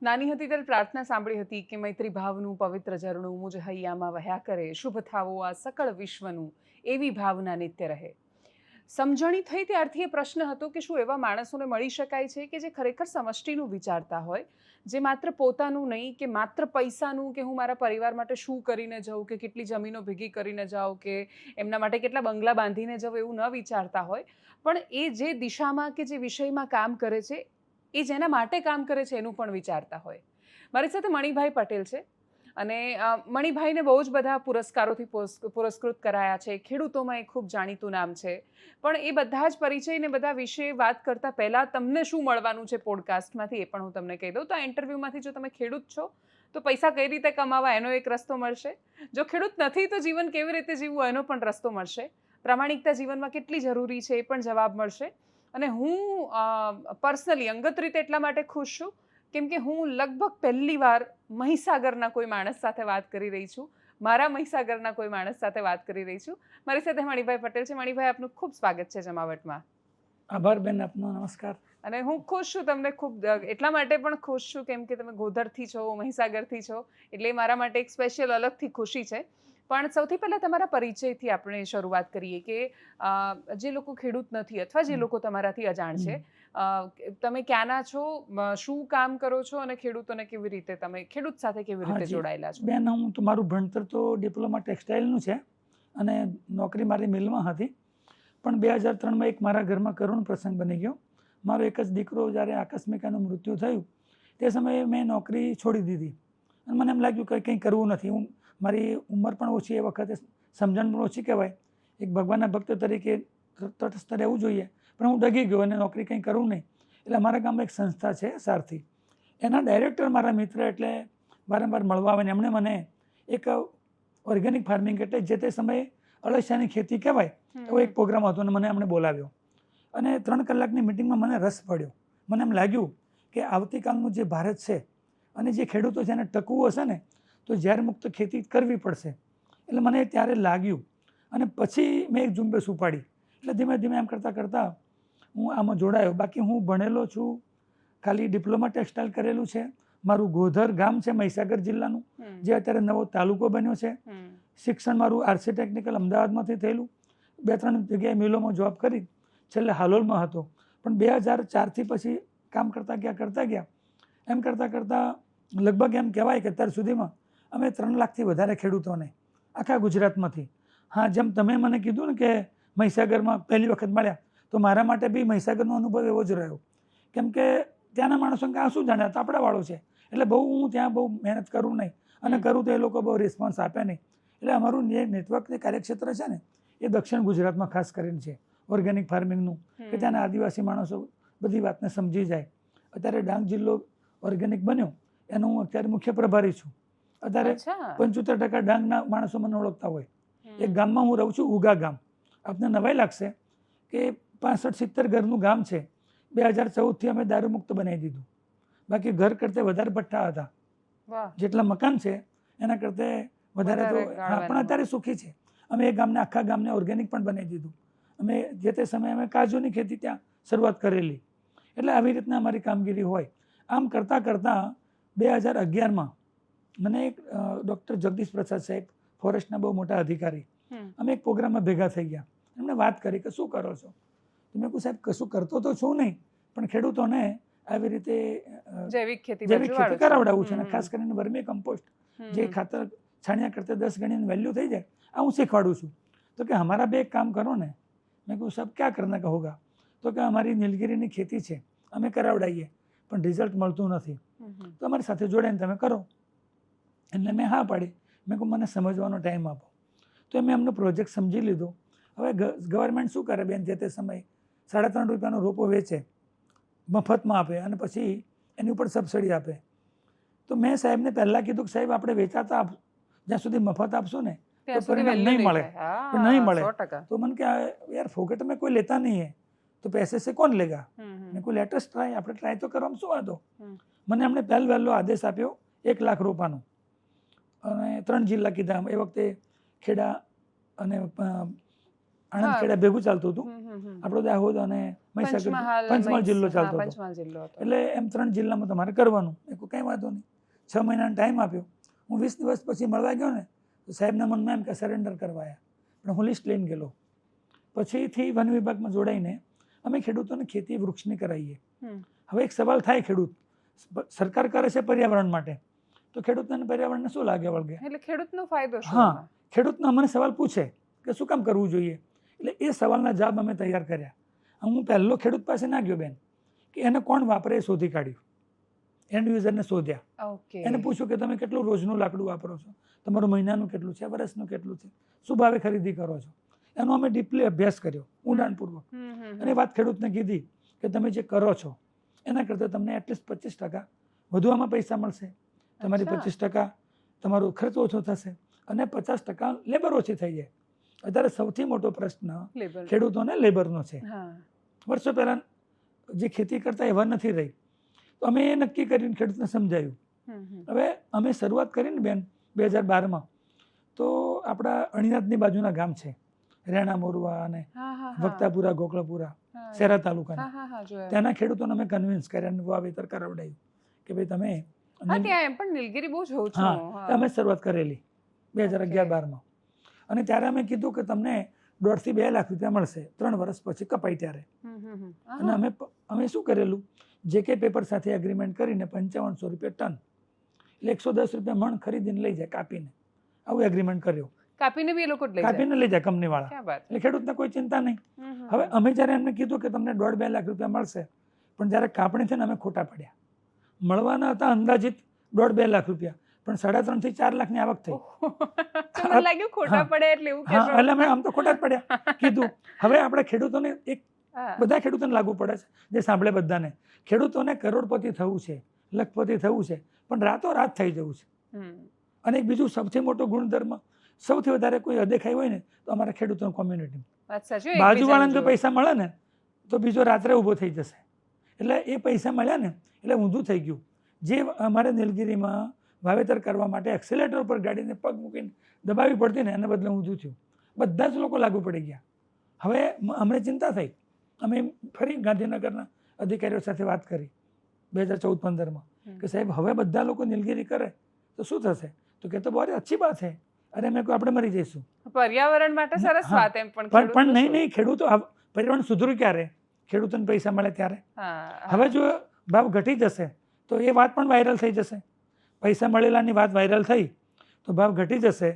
નાની હતી ત્યારે પ્રાર્થના સાંભળી હતી કે મૈત્રી ભાવનું પવિત્ર ઝરણું મુજ હૈયામાં વહ્યા કરે, શુભ થાવો આ સકળ વિશ્વનું, એવી ભાવના નિત્ય રહે. સમજણી થઈ ત્યારથી એ પ્રશ્ન હતો કે શું એવા માણસોને મળી શકાય છે કે જે ખરેખર સમષ્ટિનું વિચારતા હોય, જે માત્ર પોતાનું નહીં કે માત્ર પૈસાનું, કે હું મારા પરિવાર માટે શું કરીને જાઉં, કે કેટલી જમીનો ભેગી કરીને જાઉં, કે એમના માટે કેટલા બંગલા બાંધીને જાઉં, એવું ન વિચારતા હોય, પણ એ જે દિશામાં કે જે વિષયમાં કામ કરે છે, એ જેના માટે કામ કરે છે એનું પણ વિચારતા હોય. મારી સાથે મણિભાઈ પટેલ છે અને મણિભાઈને બહુ જ બધા પુરસ્કારોથી પુરસ્કૃત કરાયા છે. ખેડૂતોમાં એ ખૂબ જાણીતું નામ છે. પણ એ બધા જ પરિચય ને બધા વિશે વાત કરતાં પહેલાં તમને શું મળવાનું છે પોડકાસ્ટમાંથી એ પણ હું તમને કહી દઉં. તો આ ઇન્ટરવ્યૂમાંથી જો તમે ખેડૂત છો તો પૈસા કઈ રીતે કમાવા એનો એક રસ્તો મળશે. જો ખેડૂત નથી તો જીવન કેવી રીતે જીવવું એનો પણ રસ્તો મળશે. પ્રામાણિકતા જીવનમાં કેટલી જરૂરી છે એ પણ જવાબ મળશે. અને હું પર્સનલી અંગત રીતે એટલા માટે ખુશ છું કેમ કે હું લગભગ પહેલી વાર મહીસાગરના કોઈ માણસ સાથે વાત કરી રહી છું. મારા મહીસાગરના કોઈ માણસ સાથે વાત કરી રહી છું. મારી સાથે મણિભાઈ પટેલ છે. મણિભાઈ, આપનું ખૂબ સ્વાગત છે જમાવટમાં. આભાર બેન, આપનો નમસ્કાર. અને હું ખુશ છું, તમને ખૂબ એટલા માટે પણ ખુશ છું કેમ કે તમે ગોધરથી છો, મહીસાગરથી છો, એટલે એ મારા માટે એક સ્પેશિયલ અલગથી ખુશી છે. પણ સૌથી પહેલાં તમારા પરિચયથી આપણે શરૂઆત કરીએ કે જે લોકો ખેડૂત નથી અથવા જે લોકો તમારાથી અજાણ છે, તમે ક્યાંના છો, શું કામ કરો છો અને ખેડૂતોને કેવી રીતે તમે ખેડૂત સાથે કેવી રીતે જોડાયેલા છો? બેન, હું તો મારું ભણતર તો ડિપ્લોમા ટેક્સટાઇલનું છે અને નોકરી મારી મિલમાં હતી. પણ 2003માં એક મારા ઘરમાં કરુણ પ્રસંગ બની ગયો. મારો એક જ દીકરો જ્યારે આકસ્મિક એનું મૃત્યુ થયું તે સમયે મેં નોકરી છોડી દીધી અને મને એમ લાગ્યું કે કંઈ કરવું નથી. મારી ઉંમર પણ ઓછી, એ વખતે સમજણ પણ ઓછી કહેવાય. એક ભગવાનના ભક્ત તરીકે તટસ્થ રહેવું જોઈએ, પણ હું ડગી ગયો અને નોકરી કંઈ કરવું નહીં. એટલે અમારા ગામમાં એક સંસ્થા છે સારથી, એના ડાયરેક્ટર મારા મિત્ર, એટલે વારંવાર મળવા આવે ને એમણે મને એક ઓર્ગેનિક ફાર્મિંગ એટલે જે તે સમયે અળસિયાની ખેતી કહેવાય એવો એક પ્રોગ્રામ હતો અને મને એમણે બોલાવ્યો અને 3 કલાકની મિટિંગમાં મને રસ પડ્યો. મને એમ લાગ્યું કે આવતીકાલનું જે ભારત છે અને જે ખેડૂતો છે એને ટકવું હશે ને તો ઝેર મુક્ત ખેતી કરવી પડશે. એટલે મને ત્યારે લાગ્યું અને પછી મેં એક ઝુંબેશ ઉપાડી. એટલે ધીમે ધીમે એમ કરતાં કરતાં હું આમાં જોડાયો. બાકી હું ભણેલો છું, ખાલી ડિપ્લોમા ટેક્સટાઇલ કરેલું છે. મારું ગોધર ગામ છે મહીસાગર જિલ્લાનું, જે અત્યારે નવો તાલુકો બન્યો છે. શિક્ષણ મારું આરસી ટેકનિકલ અમદાવાદમાંથી થયેલું. 2-3 જગ્યાએ મિલોમાં જોબ કરી, છેલ્લે હાલોલમાં હતો. પણ 2004થી પછી કામ કરતા ગયા એમ કરતાં લગભગ એમ કહેવાય કે અત્યાર સુધીમાં અમે 3 લાખથી વધારે ખેડૂતોને આખા ગુજરાતમાંથી, હા, જેમ તમે મને કીધું ને કે મહીસાગરમાં પહેલી વખત મળ્યા, તો મારા માટે બી મહીસાગરનો અનુભવ એવો જ રહ્યો. કેમ કે ત્યાંના માણસોને આ શું જાણે, તાપડાવાળો છે એટલે હું ત્યાં બહુ મહેનત કરું નહીં, અને કરું તો એ લોકો બહુ રિસ્પોન્સ આપે નહીં. એટલે અમારું જે નેટવર્કને કાર્યક્ષેત્ર છે ને એ દક્ષિણ ગુજરાતમાં ખાસ કરીને છે ઓર્ગેનિક ફાર્મિંગનું, કે ત્યાંના આદિવાસી માણસો બધી વાતને સમજી જાય. અત્યારે ડાંગ જિલ્લો ઓર્ગેનિક બન્યો એનો હું અત્યારે મુખ્ય પ્રભારી છું. અત્યારે 75% ડાંગના માણસો મને ઓળખતા હોય. એક ગામમાં હું રહું છું, ઉગા ગામ. આપને નવાઈ લાગશે કે 65-70 ઘરનું ગામ છે. 2014થી અમે દારૂ મુક્ત બનાવી દીધું. બાકી ઘર કરતાં વધારે ભઠ્ઠા હતા. જેટલા મકાન છે એના કરતાં વધારે તો, પણ અત્યારે સુખી છે. અમે એ ગામને, આખા ગામને ઓર્ગેનિક પણ બનાવી દીધું. અમે જે તે સમયે અમે કાજુની ખેતી ત્યાં શરૂઆત કરેલી. એટલે આવી રીતના અમારી કામગીરી હોય. આમ કરતાં 2011માં મને એક ડૉક્ટર જગદીશ પ્રસાદ સાહેબ, ફોરેસ્ટના બહુ મોટા અધિકારી, અમે એક પ્રોગ્રામમાં ભેગા થઈ ગયા. એમણે વાત કરી કે શું કરો છો? તો મેં કહ્યું, સાહેબ કશું કરતો તો છું નહીં, પણ ખેડૂતોને આવી રીતે જૈવિક ખેતી કરાવડાવું છે અને ખાસ કરીને વર્મી કમ્પોસ્ટ, જે ખાતર છાણિયા કરતાં 10 ગણી વેલ્યુ થઈ જાય, આ હું શીખવાડું છું. તો કે હમારા બે એક કામ કરો ને. મેં કહ્યું, સાહેબ ક્યાં કરના કા હોગા? તો કે અમારી નીલગીરીની ખેતી છે, અમે કરાવડાવીએ પણ રિઝલ્ટ મળતું નથી, તો અમારી સાથે જોડાઈને તમે કરો. એટલે મેં હા પાડી. મેં કહું મને સમજવાનો ટાઈમ આપો. તો મેં એમનો પ્રોજેક્ટ સમજી લીધો. હવે ગવર્મેન્ટ શું કરે બેન, જે તે સમયે 3.5 રૂપિયાનો રોપો વેચે, મફતમાં આપે અને પછી એની ઉપર સબસિડી આપે. તો મેં સાહેબને પહેલાં કીધું કે સાહેબ આપણે વેચાતા જ્યાં સુધી મફત આપશો ને તો પરિણામ નહીં મળે. તો મને કે યાર ફોકટ में कोई लेता नहीं है तो पैसे से कौन लेगा? મેં કોઈ લેટેસ્ટ ટ્રાય, આપણે ટ્રાય તો કરવામાં શું વાંધો. મને એમણે પહેલો આદેશ આપ્યો 1 લાખ રોપાનો અને 3 જિલ્લા કીધા. એ વખતે ખેડા અને આણંદ ખેડા ભેગું ચાલતું હતું. આપણો દાહોદ અને મહીસાગર પંચમહાલ જિલ્લો ચાલતો હતો. પંચમહાલ જિલ્લો હતો. એટલે એમ 3 જિલ્લામાં તમારે કરવાનું. મેં કહ્યું કંઈ વાંધો નહીં. 6 મહિનાનો ટાઈમ આપ્યો. હું 20 દિવસ પછી મળવા ગયો ને તો સાહેબના મનમાં એમ કે સરેન્ડર કરવા આવ્યા, પણ હું લિસ્ટ લઈને ગયેલો. પછીથી વન વિભાગમાં જોડાઈને અમે ખેડૂતોને ખેતી વૃક્ષની કરાવીએ. હવે એક સવાલ થાય, ખેડૂત સરકાર કરે છે પર્યાવરણ માટે, તો ખેડૂતને પર્યાવરણને શું લાગે વળગે? એટલે ખેડૂતનો ફાયદો શું? હા, ખેડૂતનો અમને સવાલ પૂછે કે શું કામ કરવું જોઈએ. એટલે એ સવાલના જવાબ અમે તૈયાર કર્યા. હું પહેલો ખેડૂત પાસે ના ગયો બેન કે એને કોણ વાપરે એ શોધી કાઢ્યું. એન્ડ યુઝરને શોધ્યા. એને પૂછ્યું કે તમે કેટલું રોજનું લાકડું વાપરો છો, તમારું મહિનાનું કેટલું છે, વર્ષનું કેટલું છે, શું ભાવે ખરીદી કરો છો. એનો અમે ડીપલી અભ્યાસ કર્યો ઊંડાણપૂર્વક. અને વાત ખેડૂતને કીધી કે તમે જે કરો છો એના કરતાં તમને એટલીસ્ટ 25% વધુ આમાં પૈસા મળશે. તમારી 25% તમારો ખર્ચ ઓછો થશે અને 50% લેબર ઓછી થઈ જાય. અત્યારે સૌથી મોટો પ્રશ્ન ખેડૂતોને લેબરનો છે. વર્ષો પહેલા જે ખેતી કરતા એવા નથી રહી, તો અમે એ નક્કી કરીને ખેડૂતને સમજાયું. હવે અમે શરૂઆત કરીને બેન 2012માં, તો આપણા અણીનાથની બાજુના ગામ છે રેણા મોરવા અને વક્તાપુરા, ગોકળપુરા, શેરા તાલુકાના, ત્યાંના ખેડૂતોને અમે કન્વિન્સ કર્યા અને વાવેતર કરાવડાયું કે ભાઈ તમે. ત્યાં પણ નીલગિરી બહુ જોઉં છું. હા, અમે શરૂઆત કરેલી 2011-12માં. અને ત્યારે અમે કીધું કે તમને 1.5 થી 2 લાખ રૂપિયા મળશે 3 વર્ષ પછી કપાય ત્યારે. અને અમે શું કરેલું, જે કે પેપર સાથે એગ્રીમેન્ટ કરીને 5500 રૂપિયા ટન, એટલે 110 રૂપિયા મણ ખરીદીને લઈ જાય કાપીને. આવું એગ્રીમેન્ટ કર્યું. કાપીને બી એ લોકો કાપીને લઈ જાય કંપનીવાળા. એટલે ખેડૂતને કોઈ ચિંતા નહીં. હવે અમે જ્યારે એમને કીધું કે તમને 1.5-2 લાખ રૂપિયા મળશે, પણ જ્યારે કાપણી થઈને અમે ખોટા પડ્યા. મળવાના હતા અંદાજિત 1.5-2 લાખ રૂપિયા, પણ 3.5 થી 4 લાખની આવક થઈ. લાગ્યું ખોટા પડે એટલે એવું. હા, એટલે અમે આમ તો ખોટા જ પડ્યા કીધું. હવે આપણે ખેડૂતોને બધા ખેડૂતોને લાગુ પડે છે, જે સાંભળે બધાને. ખેડૂતોને કરોડપતિ થવું છે, લખપતિ થવું છે, પણ રાતોરાત થઈ જવું છે. અને એક બીજું સૌથી મોટો ગુણધર્મ, સૌથી વધારે કોઈ અદેખાઈ હોય ને તો અમારા ખેડૂતોની કોમ્યુનિટી. બાજુવાળાને જો પૈસા મળે ને તો બીજો રાત્રે ઊભો થઈ જશે. એટલે એ પૈસા મળ્યા ને એટલે ઊંધું થઈ ગયું. જે અમારે નીલગિરીમાં વાવેતર કરવા માટે એક્સિલેટર પર ગાડીને પગ મૂકીને દબાવી પડતી ને એને બદલે ઊંધું થયું. બધા જ લોકો લાગુ પડી ગયા. હવે અમને ચિંતા થઈ. અમે ફરી ગાંધીનગરના અધિકારીઓ સાથે વાત કરી 2014-15માં કે સાહેબ હવે બધા લોકો નીલગિરી કરે તો શું થશે? તો કે તો બહુ અચ્છી વાત છે. અરે મેં કહ્યું આપણે મરી જઈશું. પર્યાવરણ માટે સરસ વાત. એમ પણ નહીં, ખેડૂતો પર્યાવરણ સુધર્યું ક્યારે? ખેડૂતોને પૈસા મળે ત્યારે. હવે જો ભાવ ઘટી જશે તો એ વાત પણ વાયરલ થઈ જશે. પૈસા મળેલાની વાત વાયરલ થઈ તો ભાવ ઘટી જશે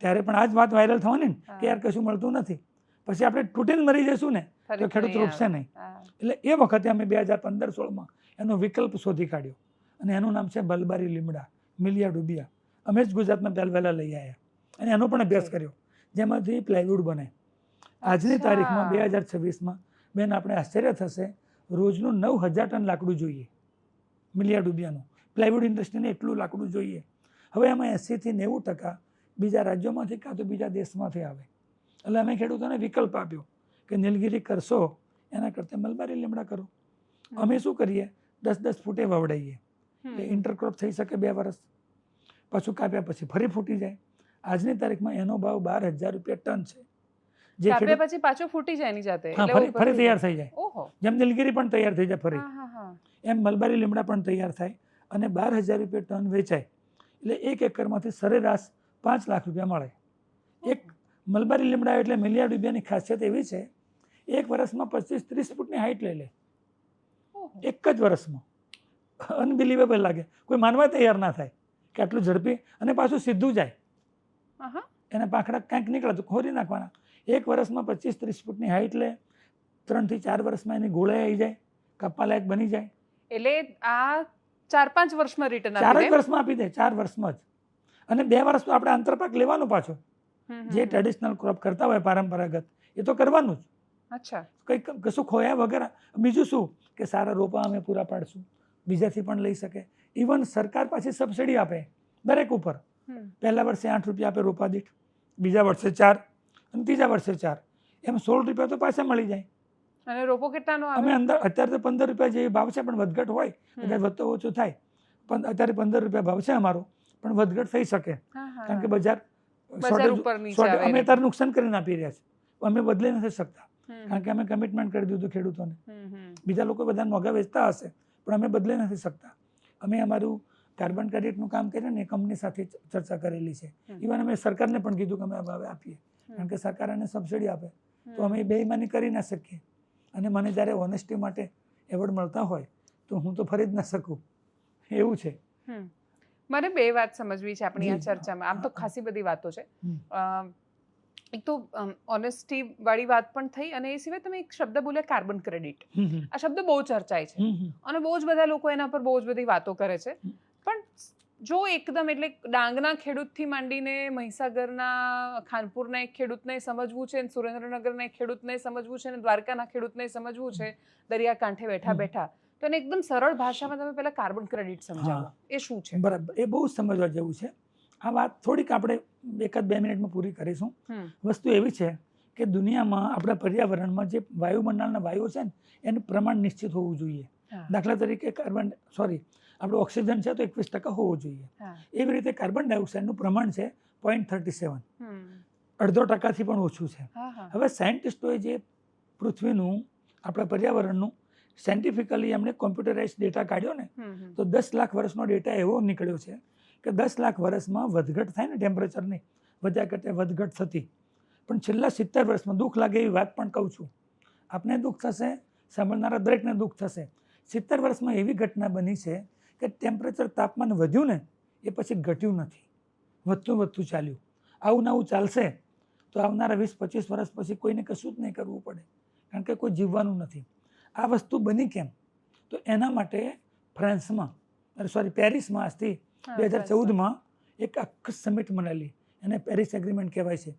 ત્યારે પણ આ જ વાત વાયરલ થવાની ને કે યાર કશું મળતું નથી. પછી આપણે તૂટીને મરી જઈશું ને તો ખેડૂત રોકશે નહીં. એટલે એ વખતે અમે 2015-16માં એનો વિકલ્પ શોધી કાઢ્યો અને એનું નામ છે બલબારી લીમડા, મિલિયા ડુબિયા. અમે જ ગુજરાતમાં પહેલા લઈ આવ્યા અને એનો પણ અભ્યાસ કર્યો, જેમાંથી પ્લાયવુડ બને. આજની તારીખમાં 2026માં બેન આપણે આશ્ચર્ય થશે, રોજનું 9000 ટન લાકડું જોઈએ મિલિયા ડુબિયાનું. પ્લાયવુડ ઇન્ડસ્ટ્રીને એટલું લાકડું જોઈએ. હવે એમાં 80 થી 90% બીજા રાજ્યોમાંથી કાં તો બીજા દેશમાંથી આવે. એટલે અમે ખેડૂતોને વિકલ્પ આપ્યો કે નીલગિરી કરશો એના કરતાં મલબારી લીમડા કરો. અમે શું કરીએ, 10-10 ફૂટે વવડાવીએ એટલે ઇન્ટરક્રોપ થઈ શકે 2 વર્ષ. પાછું કાપ્યા પછી ફરી ફૂટી જાય. આજની તારીખમાં એનો ભાવ 12,000 રૂપિયા ટન છે. જે કાપ્યા પછી પાછો ફૂટી જાય એની જાતે, ફરી તૈયાર થઈ જાય. જેમ નીલગિરી પણ તૈયાર થઈ જાય ફરી, એમ મલબારી લીમડા પણ તૈયાર થાય અને 12,000 રૂપિયા ટન વેચાય. એટલે 1 એકરમાંથી સરેરાશ 5 લાખ રૂપિયા મળે. એક મલબારી લીમડા એટલે મિલિયા ડુબિયાની ખાસિયત એવી છે, 1 વર્ષમાં 25-30 ફૂટની હાઈટ લઈ લે. એક જ વર્ષમાં. અનબિલીવેબલ લાગે, કોઈ માનવા તૈયાર ના થાય કે આટલું ઝડપી, અને પાછું સીધું જાય. એના પાંખડા કાંઈક નીકળે તો ખોરી નાખવાના. 1 વર્ષમાં 25-30 ફૂટની હાઈટ લે, 3 થી 4 વર્ષમાં એની ગોળે આવી જાય, કાપવા લાયક બની જાય. એટલે આ 4-5 વર્ષમાં રિટર્ન 4 જ વર્ષમાં આપી દે, 4 વર્ષમાં જ. અને 2 વર્ષ તો આપણે આંતરપાક લેવાનો પાછો. જે ટ્રેડિશનલ ક્રોપ કરતા હોય પારંપરાગત, એ તો કરવાનું જ. અચ્છા, કંઈક કશું ખોયા વગર. બીજું શું કે સારા રોપા અમે પૂરા પાડશું, બીજાથી પણ લઈ શકે. ઇવન સરકાર પાછી સબસિડી આપે દરેક ઉપર. પહેલા વર્ષે 8 રૂપિયા આપે રોપા દીઠ, બીજા વર્ષે 4 અને ત્રીજા વર્ષે 4, એમ 16 રૂપિયા તો પાછા મળી જાય. અને રોપો કેટલાનો આવે? અમે અંદર અત્યારે તો 15 રૂપિયા જેવી ભાવ છે, પણ વધઘટ હોય એટલે વધતો ઓછો થાય. પણ અત્યારે 15 રૂપિયા ભાવ છે અમારો, પણ વધઘટ થઈ શકે કારણ કે બજાર અમે અત્યારે નુકસાન કરીને આપી રહ્યા છે. અમે બદલી નથી શકતા, કારણ કે અમે કમિટમેન્ટ કરી દીધું ખેડૂતોને. બીજા લોકો બધા મોંઘા વેચતા હશે પણ અમે બદલી નથી શકતા. અમે અમારું કાર્બન ક્રેડિટનું કામ કરીએ ને એ કંપની સાથે ચર્ચા કરેલી છે. ઇવન અમે સરકારને પણ કીધું કે અમે આ ભાવે આપીએ, કારણ કે સરકાર એને સબસિડી આપે તો અમે બેઈમાની કરી ના શકીએ. અને મને જ્યારે ઓનેસ્ટી માટે એવોર્ડ મળતા હોય તો હું તો ફરી જ ના શકું, એવું છે. મને બે વાત સમજવી છે આપણી આ ચર્ચામાં. આમ તો ખાસી બધી વાતો છે. એક તો ઓનેસ્ટી વાળી વાત પણ થઈ, અને એ સિવાય તમે એક શબ્દ બોલ્યા કાર્બન ક્રેડિટ. આ શબ્દ બહુ ચર્ચાય છે અને બહુ જ બધા લોકો એના પર બહુ જ બધી વાતો કરે છે. પણ જો એકદમ એટલે ડાંગના ખેડૂતથી માંડીને મહીસાગરના ખાનપુરના એક ખેડૂતને સમજવું છે, સુરેન્દ્રનગરના એક ખેડૂતને સમજવું છે, અને દ્વારકાના ખેડૂતને સમજવું છે દરિયાકાંઠે બેઠા બેઠા, તો એને એકદમ સરળ ભાષામાં તમે પહેલા કાર્બન ક્રેડિટ સમજાવો, એ શું છે? બરાબર, એ બહુ સમજવા જેવું છે. આ વાત થોડીક આપણે 1-2 મિનિટમાં પૂરી કરીશું. વસ્તુ એવી છે કે દુનિયામાં આપણા પર્યાવરણમાં જે વાયુમંડળના વાયુઓ છે ને એનું પ્રમાણ નિશ્ચિત હોવું જોઈએ. દાખલા તરીકે આપણું ઓક્સિજન છે તો 21% હોવું જોઈએ. એવી રીતે કાર્બન ડાયોક્સાઇડનું પ્રમાણ છે 0.37, 0.5%થી પણ ઓછું છે. હવે સાયન્ટિસ્ટોએ જે પૃથ્વીનું આપણા પર્યાવરણનું સાયન્ટિફિકલી એમણે કોમ્પ્યુટરાઇઝ ડેટા કાઢ્યો ને, તો 10 લાખ વર્ષનો ડેટા એવો નીકળ્યો છે કે 10 લાખ વર્ષમાં વધઘટ થાય ને ટેમ્પરેચરની, વધઘટ થતી, પણ છેલ્લા 70 વર્ષમાં, દુઃખ લાગે એવી વાત પણ કહું છું, આપને દુઃખ થશે, સાંભળનારા દરેકને દુઃખ થશે, 70 વર્ષમાં એવી ઘટના બની છે કે ટેમ્પરેચર, તાપમાન વધ્યું ને એ પછી ઘટ્યું નથી, વધતું ચાલ્યું. આવું નવું ચાલશે તો આવનારા 20-25 વર્ષ પછી કોઈને કશું જ નહીં કરવું પડે, કારણ કે કોઈ જીવવાનું નથી. આ વસ્તુ બની કેમ? તો એના માટે પેરિસમાં આજથી 2014માં એક આખી સમિટ મનાલી, એને પેરિસ એગ્રીમેન્ટ કહેવાય છે.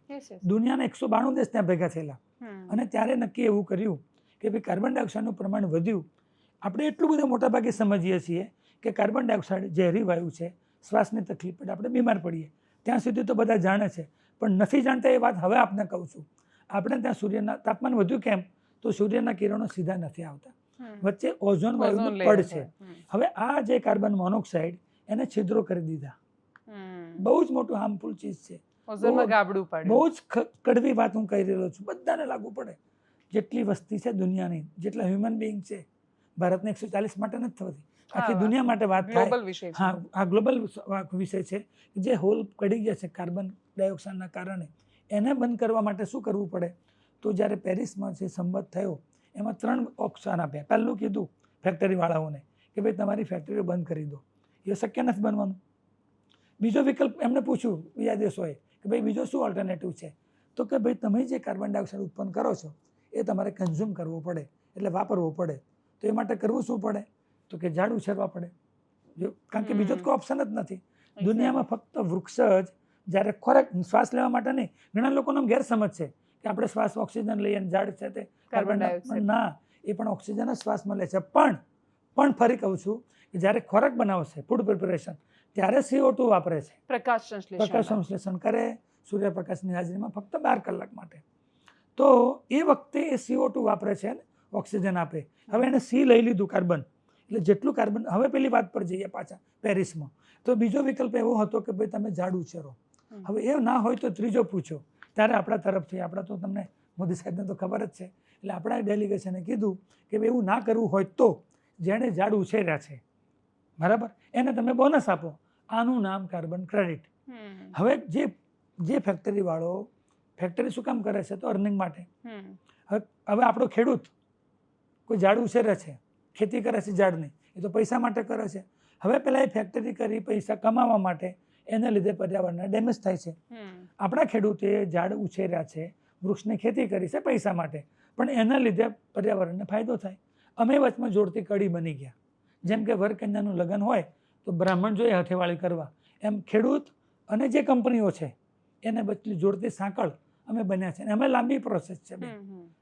દુનિયાના 192 દેશ ત્યાં ભેગા થયેલા, અને ત્યારે નક્કી એવું કર્યું કે ભાઈ કાર્બન ડાયોક્સાઇડનું પ્રમાણ વધ્યું. આપણે એટલું બધું મોટાભાગે સમજીએ છીએ કે કાર્બન ડાયોક્સાઇડ ઝેરી વાયુ છે, શ્વાસની તકલીફ પડે, આપણે બીમાર પડીએ, ત્યાં સુધી તો બધા જાણે છે, પણ નથી જાણતા એ વાત હવે આપને કહું છું. આપણે ત્યાં સૂર્યના તાપમાન વધ્યું કેમ? તો સૂર્યના કિરણો સીધા નથી આવતા, વચ્ચે ઓઝોન વાયુનું પડ છે. હવે આ જે કાર્બન મોનોક્સાઇડ એને છિદ્રો કરી દીધા, બહુ જ મોટું હાર્મફુલ ચીજ છે, બહુ જ કડવી વાત હું કહી રહ્યો છું, બધાને લાગુ પડે. જેટલી વસ્તી છે દુનિયાની, જેટલા હ્યુમન બિંગ છે, ભારતને 140 માટે નથી થતી, આખી દુનિયા માટે વાત થાય. હા, આ ગ્લોબલ વિષય છે. જે હોલ કડી ગયા છે કાર્બન ડાયોક્સાઇડના કારણે, એને બંધ કરવા માટે શું કરવું પડે? તો જ્યારે પેરિસમાં જે સંમત થયો એમાં 3 ઓપ્શન આપ્યા. પહેલું કીધું ફેક્ટરીવાળાઓને કે ભાઈ તમારી ફેક્ટરીઓ બંધ કરી દો, એ શક્ય નથી બનવાનું. બીજો વિકલ્પ એમને પૂછ્યું બીજા દેશોએ કે ભાઈ બીજો શું ઓલ્ટરનેટિવ છે? તો કે ભાઈ તમે જે કાર્બન ડાયોક્સાઇડ ઉત્પન્ન કરો છો એ તમારે કન્ઝ્યુમ કરવો પડે, એટલે વાપરવો પડે. તો એ માટે કરવું શું પડે? તો કે ઝાડ ઉછેરવા પડે, કારણ કે બીજો કોઈ ઓપ્શન જ નથી. દુનિયામાં ફક્ત વૃક્ષ જ, જ્યારે ખોરાક શ્વાસ લેવા માટે નહીં, ઘણા લોકોનો ગેરસમજ છે કે આપણે શ્વાસ ઓક્સિજન લઈએ અને ઝાડ છે તે કાર્બન ડાયોક્સાઇડ, ના, એ પણ ઓક્સિજન જ શ્વાસમાં લે છે. પણ ફરી કહું છું કે જ્યારે ખોરાક બનાવશે, ફૂડ પ્રિપેરેશન, ત્યારે CO2 વાપરે છે, પ્રકાશ સંશ્લેષણ કરે સૂર્યપ્રકાશની હાજરીમાં ફક્ત 12 કલાક માટે. તો એ વખતે એ CO2 વાપરે છે, ઓક્સિજન આપે. હવે એને C લઈ લીધું, કાર્બન, એટલે જેટલું કાર્બન. હવે પેલી વાત પર જઈએ પાછા પેરિસમાં. તો બીજો વિકલ્પ એવો હતો કે ભાઈ તમે ઝાડ ઉછેરો. હવે એ ના હોય તો ત્રીજો પૂછો. ત્યારે આપણા તરફથી, આપણા તો તમને મોદી સાહેબને તો ખબર જ છે, એટલે આપણા ડેલિગેશને કીધું કે એવું ના કરવું હોય તો જેણે ઝાડ ઉછેર્યા છે, બરાબર, એને તમે બોનસ આપો. આનું નામ કાર્બન ક્રેડિટ. હવે જે ફેક્ટરી શું કામ કરે છે? તો અર્નિંગ માટે. હવે આપણો ખેડૂત કોઈ ઝાડ ઉછેરે છે, ખેતી કરે છે ઝાડની, એ તો પૈસા માટે કરે છે. હવે પેલા એ ફેક્ટરી કરી પૈસા કમાવા માટે, એને લીધે પર્યાવરણને ડેમેજ થાય છે. આપણા ખેડૂતે ઝાડ ઉછેર્યા છે, વૃક્ષની ખેતી કરી છે પૈસા માટે, પણ એના લીધે પર્યાવરણને ફાયદો થાય. અમે વચમાં જોડતી કડી બની ગયા. જેમ કે વરકન્યાનું લગ્ન હોય તો બ્રાહ્મણ જોઈએ હથેવાળી કરવા, એમ ખેડૂત અને જે કંપનીઓ છે એને બદલી જોડતી સાંકળ અમે બન્યા છે. અમે લાંબી પ્રોસેસ છે.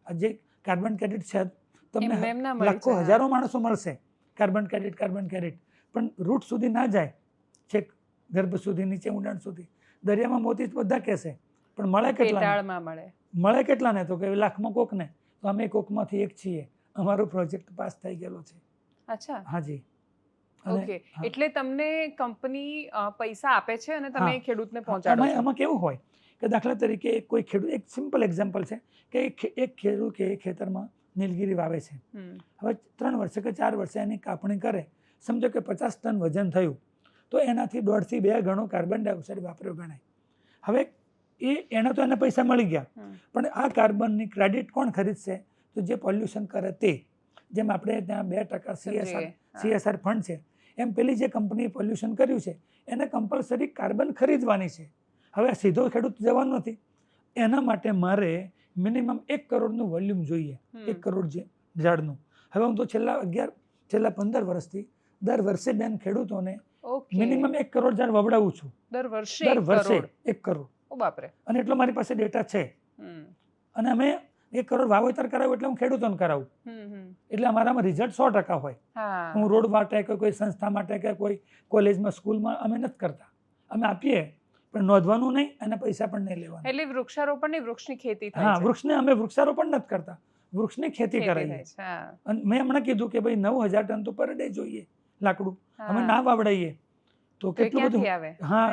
આ જે કાર્બન ક્રેડિટ છે, તમને લાખો હજારો માણસો મળશે. કાર્બન ક્રેડિટ, પણ રૂટ સુધી ના જાય, છેક ગર્ભ સુધી, નીચે ઊંડાણ સુધી. દરિયામાં મોતી બધા કહેશે, પણ મળે કેટલાને? તો કે લાખમાં કોકને. તો અમે કોકમાંથી એક છીએ. અમારો પ્રોજેક્ટ પાસ થઈ ગયેલો છે. અચ્છા, હાજી. ઓકે. એટલે તમને કંપની પૈસા આપે છે અને તમે ખેડૂતને પહોંચાડો છો. આમાં કેવું હોય કે દાખલા તરીકે કોઈ ખેડૂત, એક સિમ્પલ એક્ઝામ્પલ છે કે એક ખેડૂત કે ખેતરમાં નીલગીરી વાવે છે. હવે 3 વર્ષે કે 4 વર્ષે એની કાપણી કરે, સમજો કે 50 ટન વજન થયું, તો એનાથી 1.5 થી 2 ગણો કાર્બન ડાયોક્સાઇડ વાપર્યો ગણાય. હવે એના તો એને પૈસા મળી ગયા, પણ આ કાર્બનની ક્રેડિટ કોણ ખરીદશે? તો જે પોલ્યુશન કરે તે. જેમ આપણે ત્યાં 2% CSR ફંડ છે, એમ પેલી જે કંપનીએ પોલ્યુશન કર્યું છે એને કમ્પલસરી કાર્બન ખરીદવાની છે. હવે સીધો ખેડૂત જવાનો નથી. એના માટે મારે મિનિમમ 1 કરોડનું વોલ્યુમ જોઈએ, 1 કરોડ ઝાડનું. હવે હું તો છેલ્લા 15 વર્ષથી દર વર્ષે બેન ખેડૂતોને મિનિમમ 1 કરોડ ઝાડ વવડાવું છું. દર વર્ષે 1 કરોડ. બાપરે. અને એટલો મારી પાસે ડેટા છે. અને અમે 1 કરોડ વાવેતર કરાવું એટલે હું ખેડૂતોને કરાવું. એટલે અમારામાં રિઝલ્ટ 100% હોય. હું રોડ માટે કે કોઈ સંસ્થા માટે કે કોઈ કોલેજમાં, સ્કૂલમાં અમે નથી કરતા. અમે આપીએ પણ નોંધવાનું નહીં અને પૈસા પણ નહીં લેવાના. એટલે વૃક્ષારોપણ નહીં, વૃક્ષની ખેતી થાય. હા, વૃક્ષને અમે વૃક્ષારોપણ નથી કરતા, વૃક્ષની ખેતી કરાવીએ. અને મેં હમણાં કીધું કે ભાઈ 9000 ટન તો પર ડે જોઈએ લાકડું. અમે ના વાવડાવીએ તો કેટલું બધું. હા,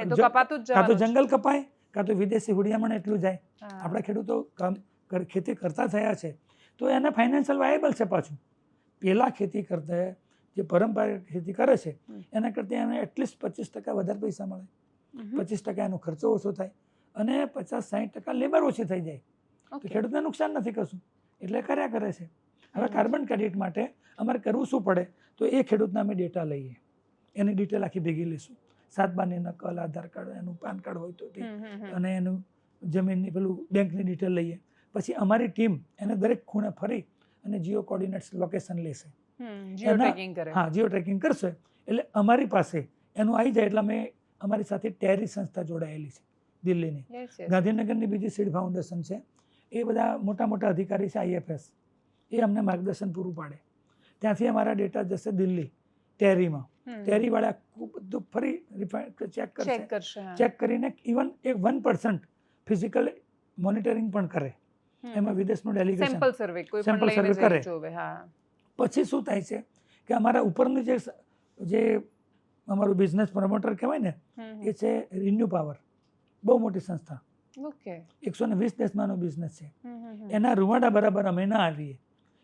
કાં તો જંગલ કપાય, કાં તો વિદેશી હુડિયામણ એટલું જાય. આપણા ખેડૂતો ખેતી કરતા થયા છે તો એને ફાઇનાન્શિયલ વાયેબલ છે. પાછું પેલા ખેતી કરતા જે પરંપરાગત ખેતી કરે છે એના કરતાં એને એટલીસ્ટ 25% વધારે પૈસા મળે, 25% એનો ખર્ચો ઓછો થાય અને 50-60% લેબર ઓછી થઈ જાય. તો ખેડૂતને નુકસાન નથી કશું, એટલે કર્યા કરે છે. હવે કાર્બન ક્રેડિટ માટે અમારે કરવું શું પડે? તો એ ખેડૂતના અમે ડેટા લઈએ, એની ડિટેલ આખી ભેગી લઈશું. 7 બારની નકલ, આધાર કાર્ડ, એનું પાન કાર્ડ હોય તો તે, અને એનું જમીનની પેલું બેંકની ડિટેલ લઈએ. પછી અમારી ટીમ એને દરેક ખૂણે ફરી અને જીઓ કોર્ડિનેટ્સ લોકેશન લેશે. હા, જીઓ ટ્રેકિંગ કરશે એટલે અમારી પાસે એનું આવી જાય. એટલે અમે અમારી સાથે ટેરી સંસ્થા જોડાયેલી છે દિલ્હીની. ગાંધીનગરની બીજી સીડ ફાઉન્ડેશન છે. એ બધા મોટા મોટા અધિકારી છે IFS, એ અમને માર્ગદર્શન પૂરું પાડે. ત્યાંથી અમારા ડેટા જશે દિલ્હી ટેરીમાં. ટેરીવાળા બધું ફરી ચેક કરશે. ચેક કરીને ઇવન 1% ફિઝિકલ મોનિટરિંગ પણ કરે. એમાં વિદેશનું ડેલિગેશન સેમ્પલ સર્વે કરે. પછી શું થાય છે કે અમારા ઉપરનું જે અમારું બિઝનેસ પ્રમોટર કહેવાય ને, એ છે રિન્યુ પાવર. બહુ મોટી સંસ્થા, 120 દેશમાંનો બિઝનેસ છે. એના રૂવાડા બરાબર અમે ના આવીએ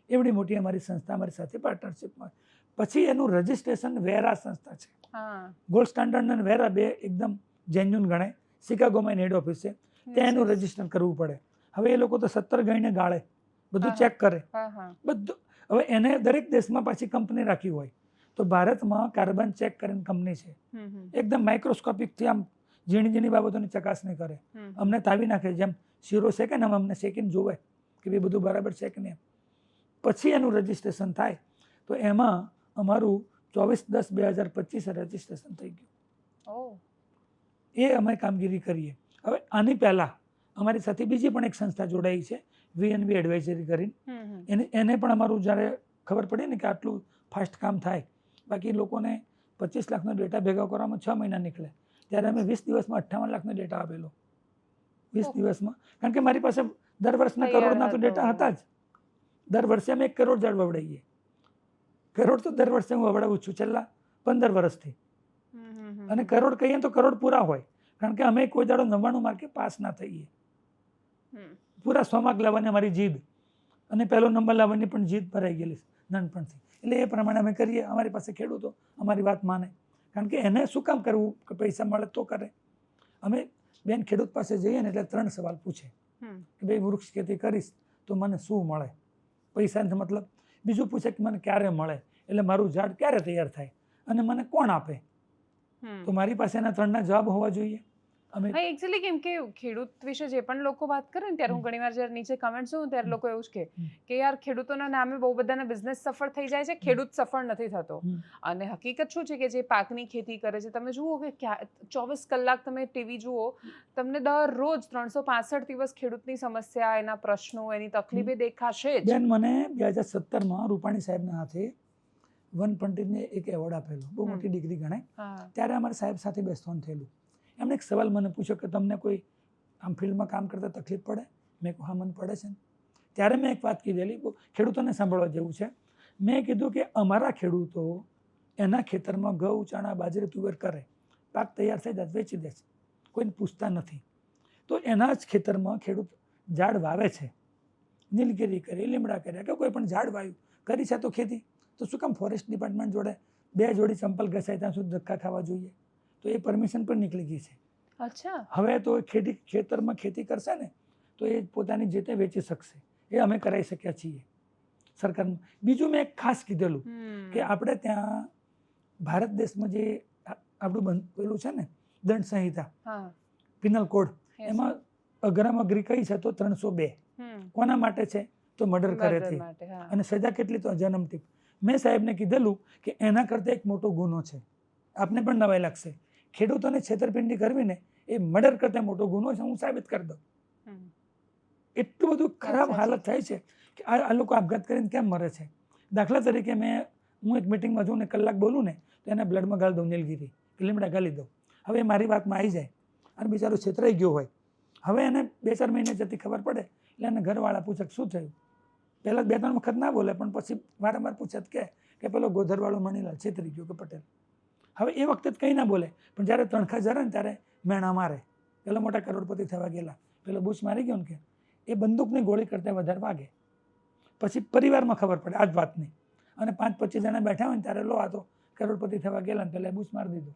એવડી મોટી અમારી સંસ્થા અમારી સાથે પાર્ટનરશિપમાં. પછી એનું રજિસ્ટ્રેશન વેરા સંસ્થા છે. ગોલ્ડ સ્ટાન્ડર્ડ અને વેરા બે એકદમ જેન્યુન ગણાય. શિકાગોમાં હેડ ઓફિસ છે, ત્યાં એનું રજિસ્ટર કરવું પડે. હવે એ લોકો તો 17 ગણીને ગાળે, બધું ચેક કરે બધું. હવે એને દરેક દેશમાં પાછી કંપની રાખી હોય તો ભારતમાં કાર્બન ચેક કરીને કંપની છે, એકદમ માઇક્રોસ્કોપિકથી આમ ઝીણી ઝીણી બાબતોની ચકાસણી કરે. અમને તાવી નાખે, જેમ શીરો શેકે ને અમને શેકીને જોવે કે ભાઈ બધું બરાબર છે કે નહીં. પછી એનું રજિસ્ટ્રેશન થાય તો એમાં અમારું 24/10/2025 રજિસ્ટ્રેશન થઈ ગયું. એ અમે કામગીરી કરીએ. હવે આની પહેલાં અમારી સાથે બીજી પણ એક સંસ્થા જોડાઈ છે, VNV એડવાઇઝરી કરીને. એને પણ અમારું જ્યારે ખબર પડી ને કે આટલું ફાસ્ટ કામ થાય, બાકી લોકોને 25 લાખનો ડેટા ભેગા કરવામાં 6 મહિના નીકળે, ત્યારે અમે 20 દિવસમાં 58 લાખનો ડેટા આપેલો. 20 દિવસમાં. કારણ કે મારી પાસે દર વર્ષના કરોડના તો ડેટા હતા જ. દર વર્ષે અમે 1 કરોડ ઝાડ વવડાવીએ. કરોડ તો દર વર્ષે હું વવડાવું છું છેલ્લા 15 વર્ષથી. અને કરોડ કહીએ તો કરોડ પૂરા હોય, કારણ કે અમે કોઈ દાડો 99 માર્કે પાસ ના થઈએ. પૂરા 100 માર્ક લાવવાની અમારી જીદ, અને પહેલો નંબર લાવવાની પણ જીદ ભરાઈ ગયેલી નાનપણથી. એટલે એ પ્રમાણે અમે કરીએ. અમારી પાસે ખેડૂતો અમારી વાત માને, કારણ કે એને શું કામ કરવું કે પૈસા મળે તો કરે. અમે બેન ખેડૂત પાસે જઈએ ને એટલે 3 સવાલ પૂછે કે ભાઈ વૃક્ષ ખેતી કરીશ તો મને શું મળે, પૈસાનો મતલબ. બીજું પૂછે કે મને ક્યારે મળે, એટલે મારું ઝાડ ક્યારે તૈયાર થાય અને મને કોણ આપે. તો મારી પાસે એના 3ના જવાબ હોવા જોઈએ. એક્ચ્યુઅલી કેમ કે ખેડૂત વિશે જે પણ લોકો વાત કરે ને ત્યારે હું ઘણીવાર જ્યારે નીચે કમેન્ટ જોઉં ત્યારે લોકો એવું જ કે યાર ખેડૂતોના નામે બહુ બધાના બિઝનેસ સફળ થઈ જાય છે, ખેડૂત સફળ નથી થતો. અને હકીકત શું છે કે જે પાકની ખેતી કરે છે, તમે જુઓ કે 24 કલાક તમે ટીવી જુઓ, તમને દરરોજ 365 દિવસ ખેડૂતની સમસ્યા, એના પ્રશ્નો, એની તકલીફે દેખાશે જ. બેન મને 2017માં રૂપાણી સાહેબના હાથે વન પંડિતને એક એવોર્ડ આપેલો, બહુ મોટી ડિગ્રી ગણાય. ત્યારે અમારા સાહેબ સાથે બેસવાનું થયેલું. એમણે એક સવાલ મને પૂછ્યો કે તમને કોઈ આમ ફિલ્ડમાં કામ કરતા તકલીફ પડે? મેં કહ્યું હા મને પડે છે ને. ત્યારે મેં એક વાત કીધેલી, ખેડૂતોને સાંભળવા જેવું છે. મેં કીધું કે અમારા ખેડૂતો એના ખેતરમાં ઘઉં, ચણા, બાજરી, તુવેર કરે, પાક તૈયાર થઈ જાય વેચી દે છે, કોઈને પૂછતા નથી. તો એના જ ખેતરમાં ખેડૂત ઝાડ વાવે છે, નીલગિરી કરી, લીમડા કર્યા કે કોઈ પણ ઝાડ વાવ્યું, કરી છે તો ખેતી, તો શું કામ ફોરેસ્ટ ડિપાર્ટમેન્ટ જોડે 2 જોડી ચંપલ ઘસાય ત્યાં સુધી ધક્કા ખાવા જોઈએ? તો એ પરમિશન પણ નીકળી ગઈ છે. અચ્છા, હવે તો ખેતરમાં ખેતી કરશે ને તો એ પોતાની જે તે વેચી શકશે. એ અમે કરાવી શક્યા છીએ સરકારમાં. બીજું મેં એક ખાસ કીધેલું કે આપણે ત્યાં ભારત દેશમાં જે આપણું પેલું છે ને દંડ સંહિતા, પિનલ કોડ, એમાં અગ્રમ અગ્રી કઈ છે તો 302. કોના માટે છે તો મર્ડર કરેથી, અને સજા કેટલી તો જન્મથી. મેં સાહેબને કીધેલું કે એના કરતાં એક મોટો ગુનો છે, આપને પણ નવાઈ લાગશે, ખેડૂતોને છેતરપિંડી કરવી ને એ મર્ડર કરતાં મોટો ગુનો છે, હું સાબિત કરી દઉં. એટલું બધું ખરાબ હાલત થાય છે કે આ લોકો આપઘાત કરીને કેમ મરે છે. દાખલા તરીકે હું એક મિટિંગમાં જોઉં ને કલાક બોલું ને તો એને બ્લડમાં ગાળી દઉં, નીલગીરી કે લીમડા ગાળી દઉં. હવે મારી વાતમાં આવી જાય અને બિચારો છેતરાઈ ગયો હોય, હવે એને 2-4 મહિને જતી ખબર પડે એટલે એને ઘરવાળા પૂછે શું થયું. પહેલાં 2-3 વખત ના બોલે પણ પછી વારંવાર પૂછે કે પેલો ગોધરવાળો મણીલાલ છેતરી ગયો કે પટેલ. હવે એ વખતે જ કંઈ ના બોલે, પણ જ્યારે તણખા જરે ને ત્યારે મેણા મારે. પેલો મોટા કરોડપતિ થવા ગયેલા, પેલો બુશ મારી ગયો ને કે એ બંદૂકની ગોળી કરતાં વધારે વાગે. પછી પરિવારમાં ખબર પડે આ જ વાતની, અને 5-25 જણા બેઠા હોય ને ત્યારે લો આ તો કરોડપતિ થવા ગયેલા ને પેલા બુશ મારી દીધો.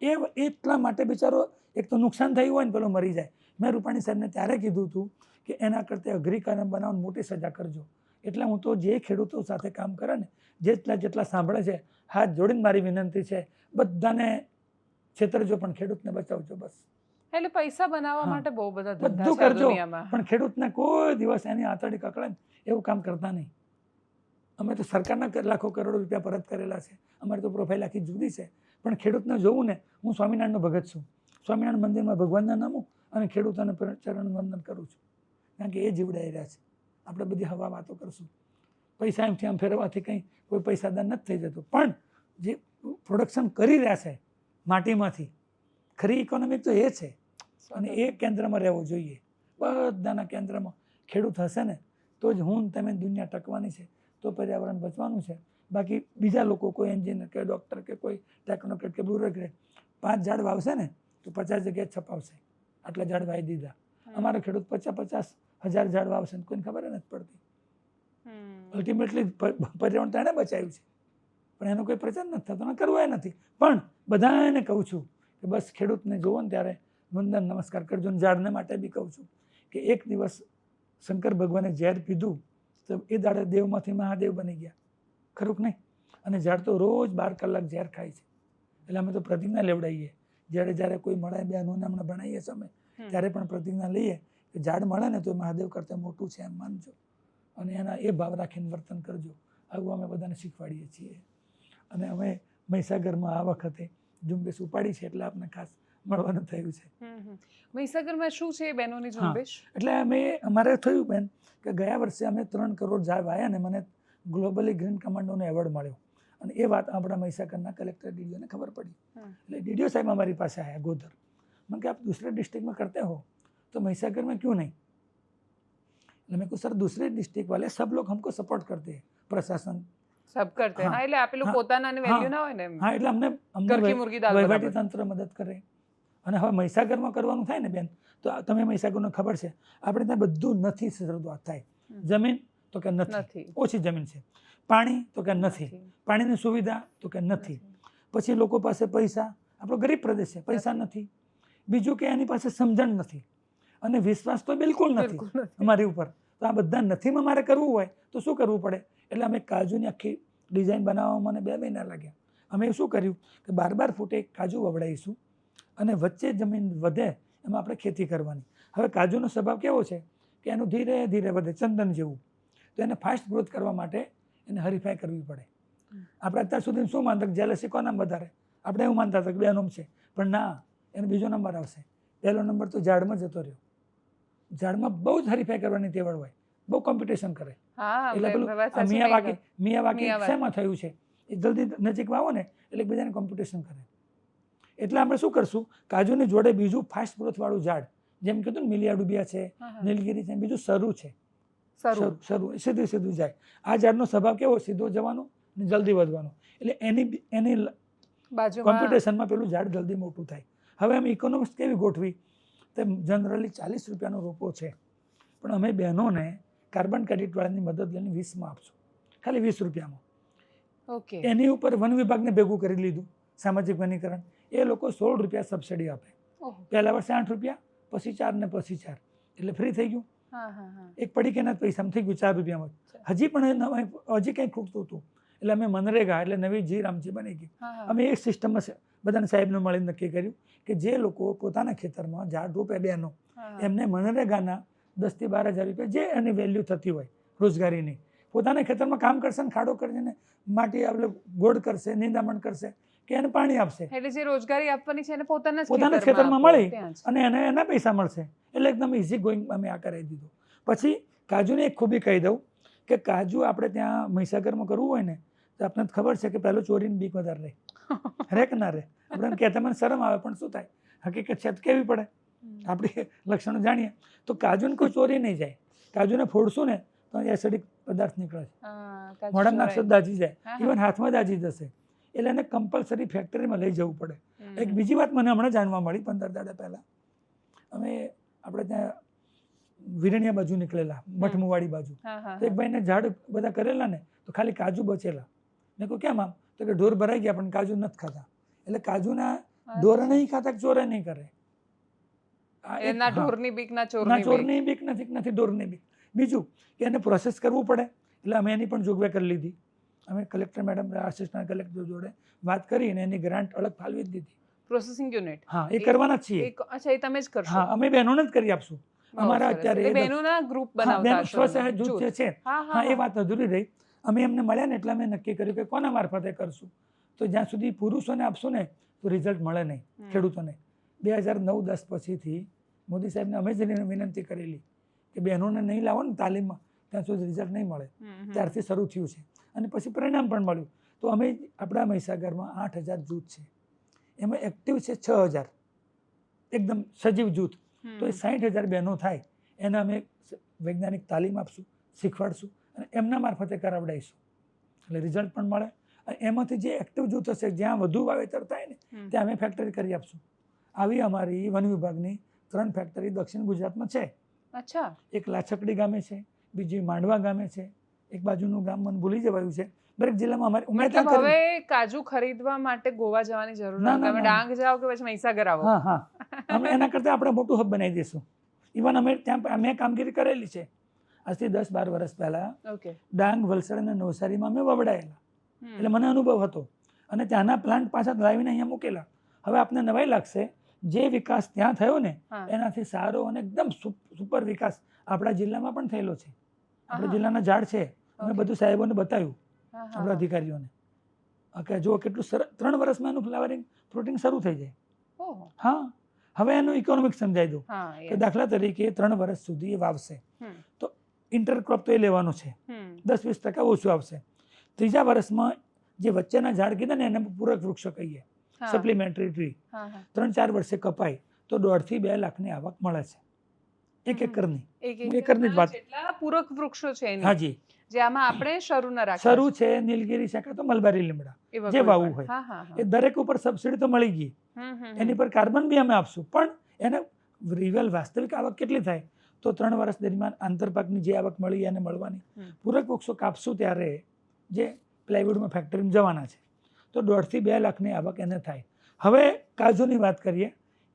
એ એટલા માટે બિચારો એક તો નુકસાન થયું હોય ને પેલો મરી જાય. મેં રૂપાણી સાહેબને ત્યારે કીધું હતું કે એના કરતાં અઘરી કાનૂન બનાવવાની મોટી સજા કરજો. એટલે હું તો જે ખેડૂતો સાથે કામ કરે ને જેટલા સાંભળે છે હાથ જોડીને મારી વિનંતી છે, બધાને છેતરજો પણ ખેડૂતને બચાવજો બસ. એટલે પૈસા બનાવવા માટે બહુ બધા ધંધા બધું છે કરજો દુનિયામાં. પણ ખેડૂતને કોઈ દિવસ એની આંતરડી કકડે ને એવું કામ કરતા નહીં. અમે તો સરકારના લાખો કરોડો રૂપિયા પરત કરેલા છે, અમારી તો પ્રોફાઇલ આખી જુદી છે. પણ ખેડૂતને જોવું ને, હું સ્વામિનારાયણનો ભગત છું, સ્વામિનારાયણ મંદિરમાં ભગવાનના નામું અને ખેડૂતોને ચરણ વંદન કરું છું, કારણ કે એ જીવડાઈ રહ્યા છે. આપણે બધી હવા વાતો કરશું, પૈસા એમથી આમ ફેરવવાથી કંઈ કોઈ પૈસાદાર નથી થઈ જતું, પણ જે પ્રોડક્શન કરી રહ્યા છે માટીમાંથી, ખરી ઇકોનોમિક તો એ છે. અને એ કેન્દ્રમાં રહેવું જોઈએ, બધાના કેન્દ્રમાં ખેડૂત હશે ને તો જ હું તમે દુનિયા ટકવાની છે, તો પર્યાવરણ બચવાનું છે. બાકી બીજા લોકો કોઈ એન્જિનિયર કે ડૉક્ટર કે કોઈ ટેકનોક્રેટ કે બ્યુરોક્રેટ 5 ઝાડ વાવશે ને તો 50 જગ્યાએ છપાવશે આટલા ઝાડ વાવી દીધા. અમારો ખેડૂત 50,000 ઝાડ વાવશે ને કોઈને ખબર નથી પડતી. અલ્ટિમેટલી પર્યાવરણ તેણે બચાવ્યું છે પણ એનો કોઈ પ્રચાર નથી થતો ને કરવો એ નથી. પણ બધાને કહું છું કે બસ ખેડૂતને જોવો ને ત્યારે વંદન નમસ્કાર કરજો. ને ઝાડને માટે બી કહું છું કે એક દિવસ શંકર ભગવાને ઝેર પીધું તો એ દાડે દેવમાંથી મહાદેવ બની ગયા, ખરું કે નહીં? અને ઝાડ તો રોજ 12 કલાક ઝેર ખાય છે. એટલે અમે તો પ્રતિજ્ઞા લેવડાવીએ, જ્યારે કોઈ મળે બહેનોને હમણાં ભણાવીએ છીએ અમે, ત્યારે પણ પ્રતિજ્ઞા લઈએ કે ઝાડ મળે ને તો મહાદેવ કરતાં મોટું છે એમ માનજો અને એના એ ભાવ રાખીને વર્તન કરજો. આવું અમે બધાને શીખવાડીએ છીએ. અને અમે મહીસાગરમાં આ વખતે ઝુંબેશ ઉપાડી છે એટલે આપને ખાસ મળવાનું થયું છે. મહીસાગરમાં શું છે બહેનોની ઝુંબેશ? એટલે અમારે થયું બેન કે ગયા વર્ષે અમે 3 કરોડ ઝાડ વાયા ને મને ગ્લોબલી ગ્રીન કમાન્ડોનો એવોર્ડ મળ્યો. અને એ વાત આપણા મહીસાગરના કલેક્ટર ડીડીઓને ખબર પડી. એટલે ડીડીઓ સાહેબ અમારી પાસે આવ્યા ગોધર. મને કે આપ दूसरे डिस्ट्रिक्ट में करते हो तो महीसागर में क्यों नहीं? એટલે મેં કહ્યું સર दूसरे डिस्ट्रिक्ट वाले सब लोग हमको सपोर्ट करते हैं, प्रशासन સબ કરતે. હા, એટલે આપેલું પોતાનાને વેલ્યુ ના હોય ને એમ. હા, એટલે અમને ઘરકી મુર્ગી દાલ બરાબર. વહીવટી તંત્ર મદદ કરે. અને હવે મહીસાગરમાં કરવાનું થાય ને બેન તો તમે મહીસાગરનો ખબર છે આપણે ત્યાં બધું નથી શરૂઆત થાય. જમીન તો કે નથી, ઓછી જમીન છે. પાણી તો કે નથી, પાણીની સુવિધા તો કે નથી. પછી લોકો પાસે પૈસા, આપણો ગરીબ પ્રદેશ છે, પૈસા નથી. બીજું કે એની પાસે સમજણ નથી અને વિશ્વાસ તો બિલકુલ નથી અમારી ઉપર. તો આ બધા નથીમાં મારે કરવું હોય તો શું કરવું પડે? એટલે અમે કાજુની આખી ડિઝાઇન બનાવવામાં મને 2 મહિના લાગ્યા. અમે શું કર્યું કે 12 ફૂટે કાજુ વવડાવીશું અને વચ્ચે જમીન વધે એમાં આપણે ખેતી કરવાની. હવે કાજુનો સ્વભાવ કેવો છે કે એનું ધીરે ધીરે વધે, ચંદન જેવું. તો એને ફાસ્ટ ગ્રોથ કરવા માટે એને હરીફાઈ કરવી પડે. આપણે અત્યાર સુધી શું માનતા કે જેલસી કોના વધારે? આપણે એવું માનતા હતા કે 2 નંબર છે, પણ ના, એને બીજો નંબર આવશે. 1લો નંબર તો ઝાડમાં જતો રહ્યો. ઝાડમાં બહુ જ હરીફાઈ કરવાની તેવડ હોય, બહુ કોમ્પિટિશન કરે. એટલે પેલું મિયાવાકી શેમાં થયું છે એ જલ્દી નજીક વાવો ને એટલે એકબીજાને કોમ્પિટિશન કરે. એટલે આપણે શું કરશું, કાજુની જોડે બીજું ફાસ્ટ ગ્રોથ વાળું ઝાડ, જેમ કીધું ને મિલિયાડુબિયા છે, નીલગિરી છે, બીજું સરું છે. સરું સીધું જાય. આ ઝાડનો સ્વભાવ કેવો? સીધો જવાનો ને જલ્દી વધવાનો. એટલે એની કોમ્પિટિશનમાં પેલું ઝાડ જલ્દી મોટું થાય. હવે અમે ઇકોનોમિક્સ કેવી ગોઠવી તે જનરલી 40 રૂપિયાનો રોપો છે, પણ અમે બહેનોને કાર્બન ક્રેડિટવાળાની મદદ લઈને 20માં આપશું, ખાલી 20 રૂપિયામાં. ઓકે. એની ઉપર વન વિભાગને ભેગું કરી લીધું, સામાજિક વનીકરણ. એ લોકો 16 રૂપિયા સબસિડી આપે. ઓહો. પહેલા વર્ષે 8 રૂપિયા, પછી 4 ને પછી 4, એટલે ફ્રી થઈ ગયું. હા હા હા. એક પડીકેના પૈસામાં થઈ ગયું 4 રૂપિયામાં. હજી પણ હજી કંઈ ખૂટતું હતું, એટલે અમે મનરેગા એટલે નવી જી રામજી બની ગઈ. હા હા. અમે એક સિસ્ટમમાં બધાને સાહેબને મળીને નક્કી કર્યું કે જે લોકો પોતાના ખેતરમાં ઝાડ રોપે બહેનો, હા, હા. એમને મનરેગાના 10 થી 12 હજાર રૂપિયા જે એની વેલ્યુ થતી હોય રોજગારીની, પોતાના ખેતરમાં કામ કરશે ને ખાડો કરીને માટી આપણે ગોળ કરશે, નિંદામણ કરશે કે એને પાણી આપશે, એટલે જે રોજગારી આપવાની છે એને પોતાના ખેતરમાં આપો, મળી ત્યાં જ. અને એને એના પૈસા મળશે. એટલે એકદમ ઇઝી ગોઈંગ અમે આ કરાવી દીધું. પછી કાજુની એક ખૂબી કહી દઉં કે કાજુ આપણે ત્યાં મહીસાગરમાં કરવું હોય ને તો આપણને ખબર છે કે પહેલું ચોરીની બીક વધારે રહે, રહે કે ના રહે. આપણે કહેતા મને શરમ આવે, પણ શું થાય, હકીકત છે તો કેવી પડે, આપણી લક્ષણો જાણીએ. તો કાજુને કોઈ ચોરી નહીં જાય. કાજુને ફોડશું ને તો એસિડિક પદાર્થ નીકળે છે, હા, કાજુ મોઢામાં ચોરાય. નાખશો દાજી જાય, હા, હા. ઇવન હાથમાં દાજી જશે. એટલે એને કમ્પલસરી ફેક્ટરીમાં લઈ જવું પડે. હમ. એક બીજી વાત મને હમણાં જાણવા મળી 15 દાડા પહેલાં. અમે આપણે ત્યાં વિરણિયા બાજુ નીકળેલા, મઠમુવાડી બાજુ. હા હા તો એક ભાઈને ઝાડ બધા કરેલા ને તો ખાલી કાજુ બચેલા. મેં કહું કેમ આમ? તો કે ઢોર ભરાઈ ગયા પણ કાજુ નથી ખાતા. એટલે કાજુના ઢોર નહીં ખાતા, ચોરે નહીં કરે. આ એક- ના હા. ઢોરની બીક ના ના ચોરની બીક. ચોરની બીક નથી ઢોરની બીક. બીજું કે એને પ્રોસેસ કરવું પડે, એટલે અમે એની પણ જોગવાઈ કરી લીધી. અમે કલેક્ટર મેડમ, આસિસ્ટન્ટ કલેક્ટર જોડે વાત કરીને એની ગ્રાન્ટ અલગ ફાળવી જ દીધી. Processing unit. હા, એ કરવાના જ છીએ. અચ્છા, એ તમે જ કરશો. હા, અમે બહેનોને જ કરી આપશું. બહુ અમારા સરસ. અત્યારે એટલે એ બહેનોના ગ્રુપ હા, બનાવતા બહેનો હશો સ્વસહાય તમે. જૂથ જે છે, હા હા, એ વાત અધૂરી રહી. અમે એમને મળ્યા ને એટલે અમે નક્કી કર્યું કે કોના મારફતે કરશું. તો જ્યાં સુધી પુરુષોને આપશું ને તો રિઝલ્ટ મળે નહીં ખેડૂતોને. 2009-10 પછીથી મોદી સાહેબને અમે જ વિનંતી કરેલી કે બહેનોને નહીં લાવો ને તાલીમમાં ત્યાં સુધી રિઝલ્ટ નહીં મળે. ત્યારથી શરૂ થયું છે અને પછી પરિણામ પણ મળ્યું. તો અમે આપણા મહીસાગરમાં 8,000 જૂથ છે, એમાં એક્ટિવ છે 6,000, એકદમ સજીવ જૂથ. તો એ 60,000 બહેનો થાય એને અમે વૈજ્ઞાનિક તાલીમ આપશું, શીખવાડશું અને એમના મારફતે કરાવડાવીશું, એટલે રિઝલ્ટ પણ મળે. અને એમાંથી જે એક્ટિવ જૂથ હશે, જ્યાં વધુ વાવેતર થાય ને ત્યાં અમે ફેક્ટરી કરી આપશું. આવી અમારી વન વિભાગની 3 ફેક્ટરી દક્ષિણ ગુજરાતમાં છે. અચ્છા. એક લાછકડી ગામે છે, બીજી માંડવા ગામે છે, એક બાજુનું ગામ મને ભૂલી જવાયું છે. દરેક જિલ્લામાં અમારી મતલબ હવે કાજુ ખરીદવા માટે ગોવા જવાની જરૂર ના, નથી. ના, તમે ના. ડાંગ જાઓ કે પછી મહીસાગર આવો. હા હા, અમે એના કરતાં આપણે મોટું હબ બનાવી દઈશું. ઇવન અમે ત્યાં અમે કામગીરી કરેલી છે આજથી 10-12 વર્ષ પહેલાં. ઓકે. ડાંગ, વલસાડ અને નવસારીમાં અમે વવડાયેલા, હમ. એટલે મને અનુભવ હતો અને ત્યાંના પ્લાન્ટ પાછા લાવીને અહીંયા મૂકેલા. હવે આપને નવાઈ લાગશે, જે વિકાસ ત્યાં થયો ને હા. એનાથી સારો અને એકદમ સુપર વિકાસ આપણા જિલ્લામાં પણ થયેલો છે. આપણા આહા. જિલ્લાના ઝાડ છે, અમે Okay. બધું સાહેબોને બતાવ્યું, હા, હા, આપણા હા. અધિકારીઓને કે જો કેટલું 3 વર્ષમાં એનું ફ્લાવરિંગ ફ્રૂટિંગ શરૂ થઈ જાય. ઓહો. હા, હવે એનું ઇકોનોમિક સમજાવી દઉં હા, કે yes. દાખલા તરીકે 3 વર્ષ સુધી એ વાવશે હમ. તો ઇન્ટરક્રોપ તો એ લેવાનો છે, હમ. 10-20% ઓછું આવશે. 3જા વર્ષમાં જે વચ્ચેના ઝાડ કીધા ને એને પૂરક વૃક્ષો કહીએ, હા. Supplementary tree. હા, હા. 3-4 વર્ષે કપાય તો 1.5 થી 2 લાખની આવક મળે છે, એક હમ. એકરની. એક એકરની જ વાત. જેટલા પૂરક વૃક્ષો છે એની, હાજી, જે આમાં આપણે શરૂ ન રાખ્યા શરૂ છે નીલગિરી શાખા તો મલબારી લીમડા, છે. એવા જે કોઈ વાવવું પણ. હોય. હા, હા, હા. એ દરેક ઉપર સબસિડી તો મળી ગઈ, હમ, હમ, એની હમ. પર કાર્બન બી અમે આપશું, પણ એને રિયલ વાસ્તવિક આવક કેટલી થાય તો 3 વર્ષ દરમિયાન આંતરપાકની જે આવક મળી એને મળવાની. હમ. પૂરક વૃક્ષો કાપશું ત્યારે જે પ્લાયવુડમાં ફેક્ટરીમાં જવાના છે તો 1.5 થી 2 લાખની આવક એને થાય. હવે કાજુની વાત કરીએ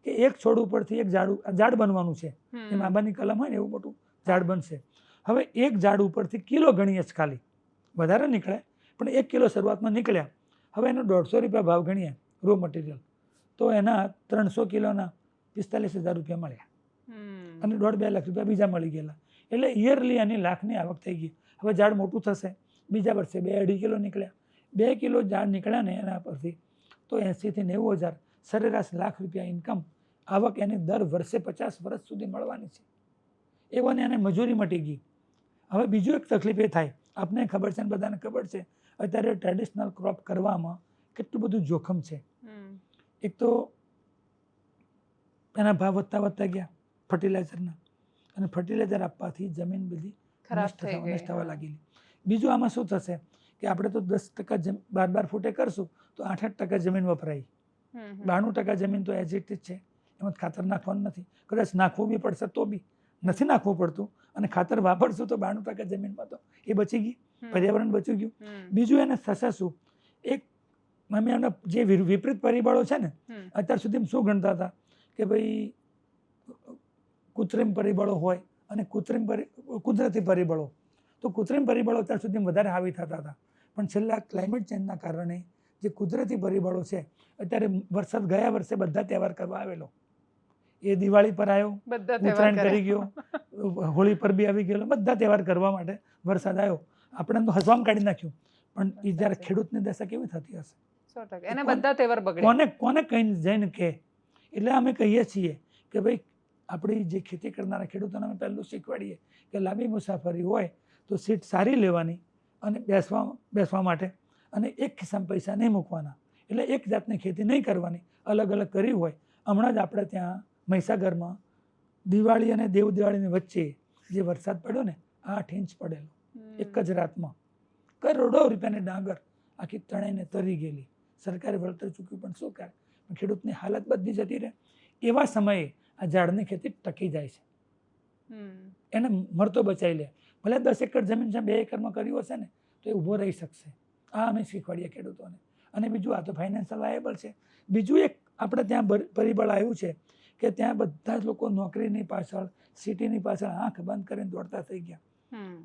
કે એક છોડ ઉપરથી એક ઝાડ બનવાનું છે, હમ. એમ આંબાની કલમ હોય ને એવું મોટું ઝાડ બનશે. હવે એક ઝાડ ઉપરથી કિલો ગણીએ જ, ખાલી વધારે નીકળે પણ 1 કિલો શરૂઆતમાં નીકળ્યા. હવે એનો 150 રૂપિયા ભાવ ગણીએ રો મટીરિયલ, તો એના 300 કિલોના 45,000 રૂપિયા મળ્યા હમ. અને 1.5-2 લાખ રૂપિયા બીજા મળી ગયેલા. એટલે યરલી એની લાખની આવક થઈ ગઈ. હવે ઝાડ મોટું થશે, બીજા વર્ષે 2-2.5 કિલો નીકળ્યા, 2 કિલો ઝાડ નીકળ્યા ને એના પરથી તો 80,000 થી 90,000 સરેરાશ લાખ રૂપિયા ઇન્કમ આવક એની દર વર્ષે 50 વર્ષ સુધી મળવાની છે. એવાને એને મજૂરી મટી ગઈ. હવે બીજું એક તકલીફ એ થાય, આપને ખબર છે ને બધાને ખબર છે, અત્યારે ટ્રેડિશનલ ક્રોપ કરવામાં કેટલું બધું જોખમ છે. હમ. એક તો એના ભાવ વધતા ગયા ફર્ટિલાઇઝરના, અને ફર્ટિલાઇઝર આપવાથી જમીન બધી ખરાબ નષ્ટ થઈ થવા ગઈ. નષ્ટ થવા લાગેલી. બીજું આમાં શું થશે કે આપણે તો 10% 12 ફૂટે કરશું તો 8% જમીન વપરાય, હમ, હમ. 92% જમીન તો એઝ ઇટ જ છે, એમાં ખાતર નાખવાનું નથી. કદાચ નાખવું બી પડશે તો બી નથી નાખવું પડતું, અને ખાતર વાપરશું તો 92% જમીનમાં તો એ બચી ગઈ, પર્યાવરણ બચી ગયું. બીજું એને થશે શું, એક અમે એના જે વિપરીત પરિબળો છે ને, અત્યાર સુધી શું ગણતા હતા કે ભાઈ કૃત્રિમ પરિબળો હોય અને કુદરતી પરિબળો. તો કૃત્રિમ પરિબળો અત્યાર સુધી વધારે હાવી થતા હતા, પણ છેલ્લા ક્લાઇમેટ ચેન્જના કારણે જે કુદરતી પરિબળો છે, અત્યારે વરસાદ ગયા વર્ષે બધા તહેવાર કરવા આવેલો, એ દિવાળી પર આવ્યો, ઉત્તરાયણ કરી ગયો, હોળી પર બી આવી ગયેલો, બધા તહેવાર કરવા માટે વરસાદ આવ્યો. આપણે તો હસવામાં કાઢી નાખ્યું, પણ એ જ્યારે ખેડૂતની દશા કેવી થતી હશે, એને બધા તહેવાર બગડે. કોને કઈ જઈને કે. એટલે અમે કહીએ છીએ કે ભાઈ આપણી જે ખેતી કરનારા ખેડૂતોને અમે પહેલું શીખવાડીએ કે લાંબી મુસાફરી હોય તો સીટ સારી લેવાની અને બેસવા માટે, અને એક ખિસ્સામાં પૈસા નહીં મૂકવાના. એટલે એક જાતની ખેતી નહીં કરવાની, અલગ અલગ કરી હોય. હમણાં જ આપણે ત્યાં મહીસાગરમાં દિવાળી અને દેવ દિવાળીની વચ્ચે જે વરસાદ પડ્યો ને, 8 ઇંચ પડેલો એક જ રાતમાં. કરોડો રૂપિયાની ડાંગર આખી તણાઈને તરી ગયેલી. સરકારે વળતર ચૂક્યું, પણ શું કરે, ખેડૂતની હાલત બધી જતી રહે. એવા સમયે આ ઝાડની ખેતી ટકી જાય છે, એને મરતો બચાવી લે. ભલે 10 એકર જમીન છે, 2 એકરમાં કર્યું હશે ને તો એ ઊભો રહી શકશે. આ અમે શીખવાડીએ ખેડૂતોને. અને બીજું આ તો ફાઇનાન્શિયલ વાયેબલ છે. બીજું એક આપણે ત્યાં પરિબળ આવ્યું છે કે ત્યાં બધા જ લોકો નોકરીની પાછળ, સિટીની પાછળ આંખ બંધ કરીને દોડતા થઈ ગયા.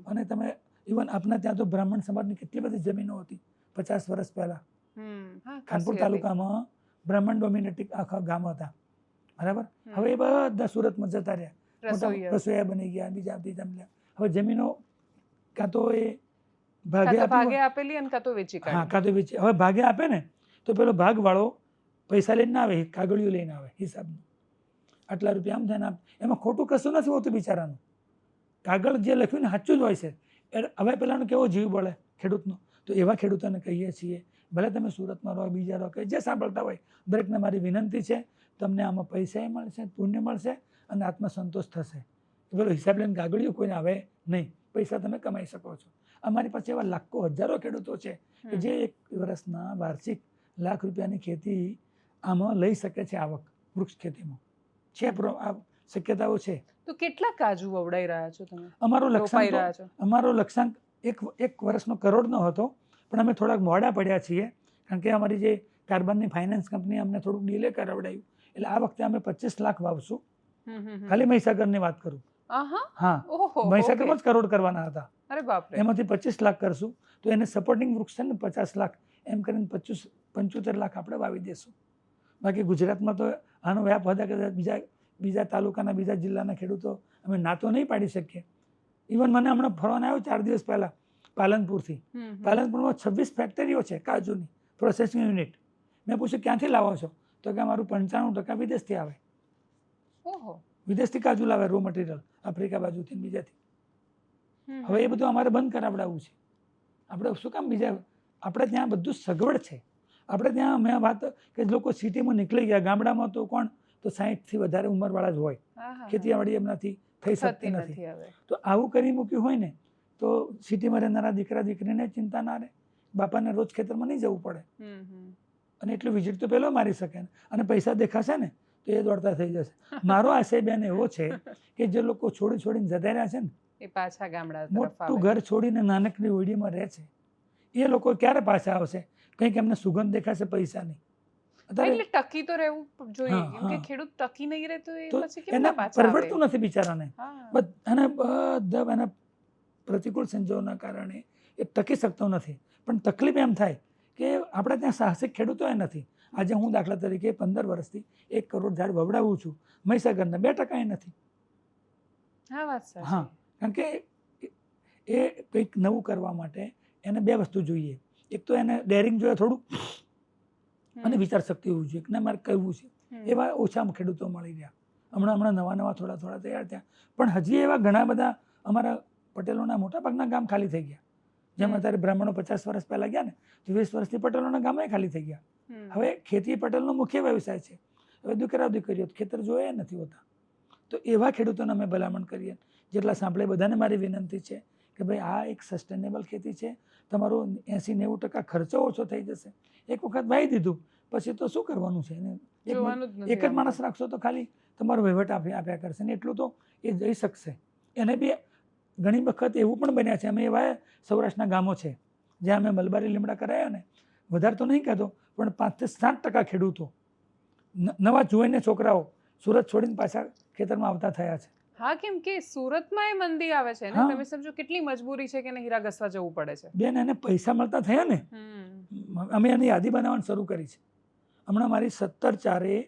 અને તમે ઇવન આપણા ત્યાં તો બ્રાહ્મણ સમાજની કેટલી બધી જમીનો હતી 50 વર્ષ પહેલા. ખાનપુર તાલુકામાં બ્રાહ્મણ ડોમિનેટિક આખા ગામ હતા, બરાબર. હવે એ બધા સુરતમાં જતા રહ્યા, રસોઈયા બની ગયા, બીજા જમ્યા. હવે જમીનો કાં તો એ ભાગે આપેલી અને કાં તો વેચી કાઢી. હા, કાં તો વેચી. હવે ભાગે આપે ને તો પેલો ભાગવાળો પૈસા લઈને ના આવે, કાગળિયું લઈને આવે હિસાબનું, આટલા રૂપિયા આમ થાય ને. એમાં ખોટું કશું નથી હોતું બિચારાનું. કાગળ જે લખ્યું ને સાચું જ હોય છે. હવે પેલાનો કેવો જીવ બળે ખેડૂતનો. તો એવા ખેડૂતોને કહીએ છીએ, ભલે તમે સુરતમાં રહો, બીજા રહો, કે જે સાંભળતા હોય, દરેકને મારી વિનંતી છે, તમને આમાં પૈસા મળશે, પુણ્ય મળશે અને આત્મસંતોષ થશે. પેલો હિસાબ લઈને કાગળિયું કોઈને આવે નહીં, પૈસા તમે કમાઈ શકો છો. અમારી પાસે એવા લાખો હજારો ખેડૂતો છે કે જે 1 વર્ષના વાર્ષિક લાખ રૂપિયાની ખેતી આમાં લઈ શકે છે, આવક વૃક્ષ ખેતીમાં છે. આ શક્યતાઓ છે. તો કેટલા કાજુ વવડાઈ રહ્યા છો તમે? અમારો લક્ષ્યાંક એક વર્ષનો 1 કરોડનો હતો, પણ અમે થોડાક મોડા પડ્યા છીએ, કારણ કે અમારી જે કાર્બનની ફાઇનાન્સ કંપની અમને થોડુંક ડીલે કરાવડાયું. એટલે આ વખતે અમે 25 લાખ વાવશું. ખાલી મહીસાગરની વાત કરું. હા, મહીસાગરમાં જ 1 કરોડ કરવાના હતા. એમાંથી 25 લાખ કરશું. તો એને સપોર્ટિંગ વૃક્ષ છે ને 50 લાખ, એમ કરીને 75 લાખ આપણે વાવી દેશું. બાકી ગુજરાતમાં તો આનો વ્યાપ હતા કે બીજા તાલુકાના, બીજા જિલ્લાના ખેડૂતો અમે ના તો નહીં પાડી શકીએ. ઇવન મને હમણાં ફરવાના આવ્યો 4 દિવસ પહેલા પાલનપુરથી. પાલનપુરમાં 26 ફેક્ટરીઓ છે કાજુની, પ્રોસેસિંગ યુનિટ. મેં પૂછ્યું ક્યાંથી લાવો છો? તો કે અમારું 95% વિદેશથી આવે. વિદેશથી કાજુ લાવે, રો મટીરિયલ આફ્રિકા બાજુથી, બીજાથી. હવે એ બધું અમારે બંધ કરાવડાવવું છે. આપણે શું કામ બીજા, આપણે ત્યાં બધું સગવડ છે. આપણે ત્યાં મેં વાત કે લોકો સિટીમાં નીકળી ગયા, ગામડામાં તો કોણ, તો 60થી વધારે ઉંમરવાળા જ હોય, ખેતીવાડી એમનાથી થઈ શકતી નથી. તો આવું કરી મૂક્યું હોય ને તો સિટીમાં રહેનારા દીકરા દીકરીને ચિંતા ના રહે, બાપાને રોજ ખેતરમાં નહીં જવું પડે, અને એટલું વિઝિટ તો પેલો મારી શકે. અને પૈસા દેખાશે ને તો એ દોડતા થઈ જશે. મારો આશય બેન એવો છે કે જે લોકો છોડીને જતા રહ્યા છે ને, એ પાછા ગામડા મોટું ઘર છોડીને નાનકડી ઓડીમાં રહે છે, એ લોકો ક્યારે પાછા આવશે? કંઈક એમને સુગંધ દેખાશે પૈસાની. એટલે ટકી તો રહેવું જોઈએ, કેમ કે ખેડૂત ટકી નહીં રહે તો એ પછી કેમ એને પાછા આવે? પરવડતું નથી બિચારાને. અને બધા એના પ્રતિકૂળ સંજોગોના કારણે એ ટકી શકતો નથી. પણ તકલીફ એમ થાય કે આપણે ત્યાં સાહસિક ખેડૂતો એ નથી. આજે હું દાખલા તરીકે 15 વર્ષથી 1 કરોડ ઝાડ વવડાવું છું, મહીસાગરના 2% નથી. હા, કારણ કે એ કંઈક નવું કરવા માટે એને 2 વસ્તુ જોઈએ. એક તો એને ડેરિંગ જોઈએ થોડું, અને વિચાર શક્તિ હોવી જોઈએ કે ના મારે કરવું છે. એવા ઓછા ખેડૂતો મળી રહ્યા. હમણાં નવા થોડા તૈયાર થયા, પણ હજી એવા ઘણા બધા અમારા પટેલોના મોટાભાગના ગામ ખાલી થઈ ગયા. જેમ અત્યારે બ્રાહ્મણો 50 વર્ષ પહેલા ગયા ને, તો 20 વર્ષથી પટેલોના ગામ ખાલી થઈ ગયા. હવે ખેતી પટેલનો મુખ્ય વ્યવસાય છે. હવે દીકરીઓ ખેતર જોઈએ નથી હોતા. તો એવા ખેડૂતોને અમે ભલામણ કરીએ. જેટલા સાંભળે બધાને મારી વિનંતી છે કે ભાઈ આ એક સસ્ટેનેબલ ખેતી છે. તમારો 80-90% ખર્ચો ઓછો થઈ જશે. એક વખત વાવી દીધું પછી તો શું કરવાનું છે એને જોવાનું જ નથી એક જ માણસ રાખશો તો ખાલી તમારો વહીવટ આપ્યા કરશે ને એટલું તો એ જઈ શકશે. એને બી ઘણી વખત એવું પણ બન્યા છે, અમે એવા સૌરાષ્ટ્રના ગામો છે જ્યાં અમે મલબારી લીમડા કરાયા ને, વધારે તો નહીં કહેતો પણ 5 થી 7% ખેડૂતો નવા જોઈને છોકરાઓ સુરત છોડીને પાછા ખેતરમાં આવતા થયા છે. હા, કેમ કે સુરતમાં એ મંદી આવે છે ને, હા. તમે સમજો કેટલી મજબૂરી છે કે એને હીરા ઘસવા જવું પડે છે. બેન એને પૈસા મળતા થયા ને, અમે એની યાદી બનાવવાની શરૂ કરી છે. હમણાં મારી 17/4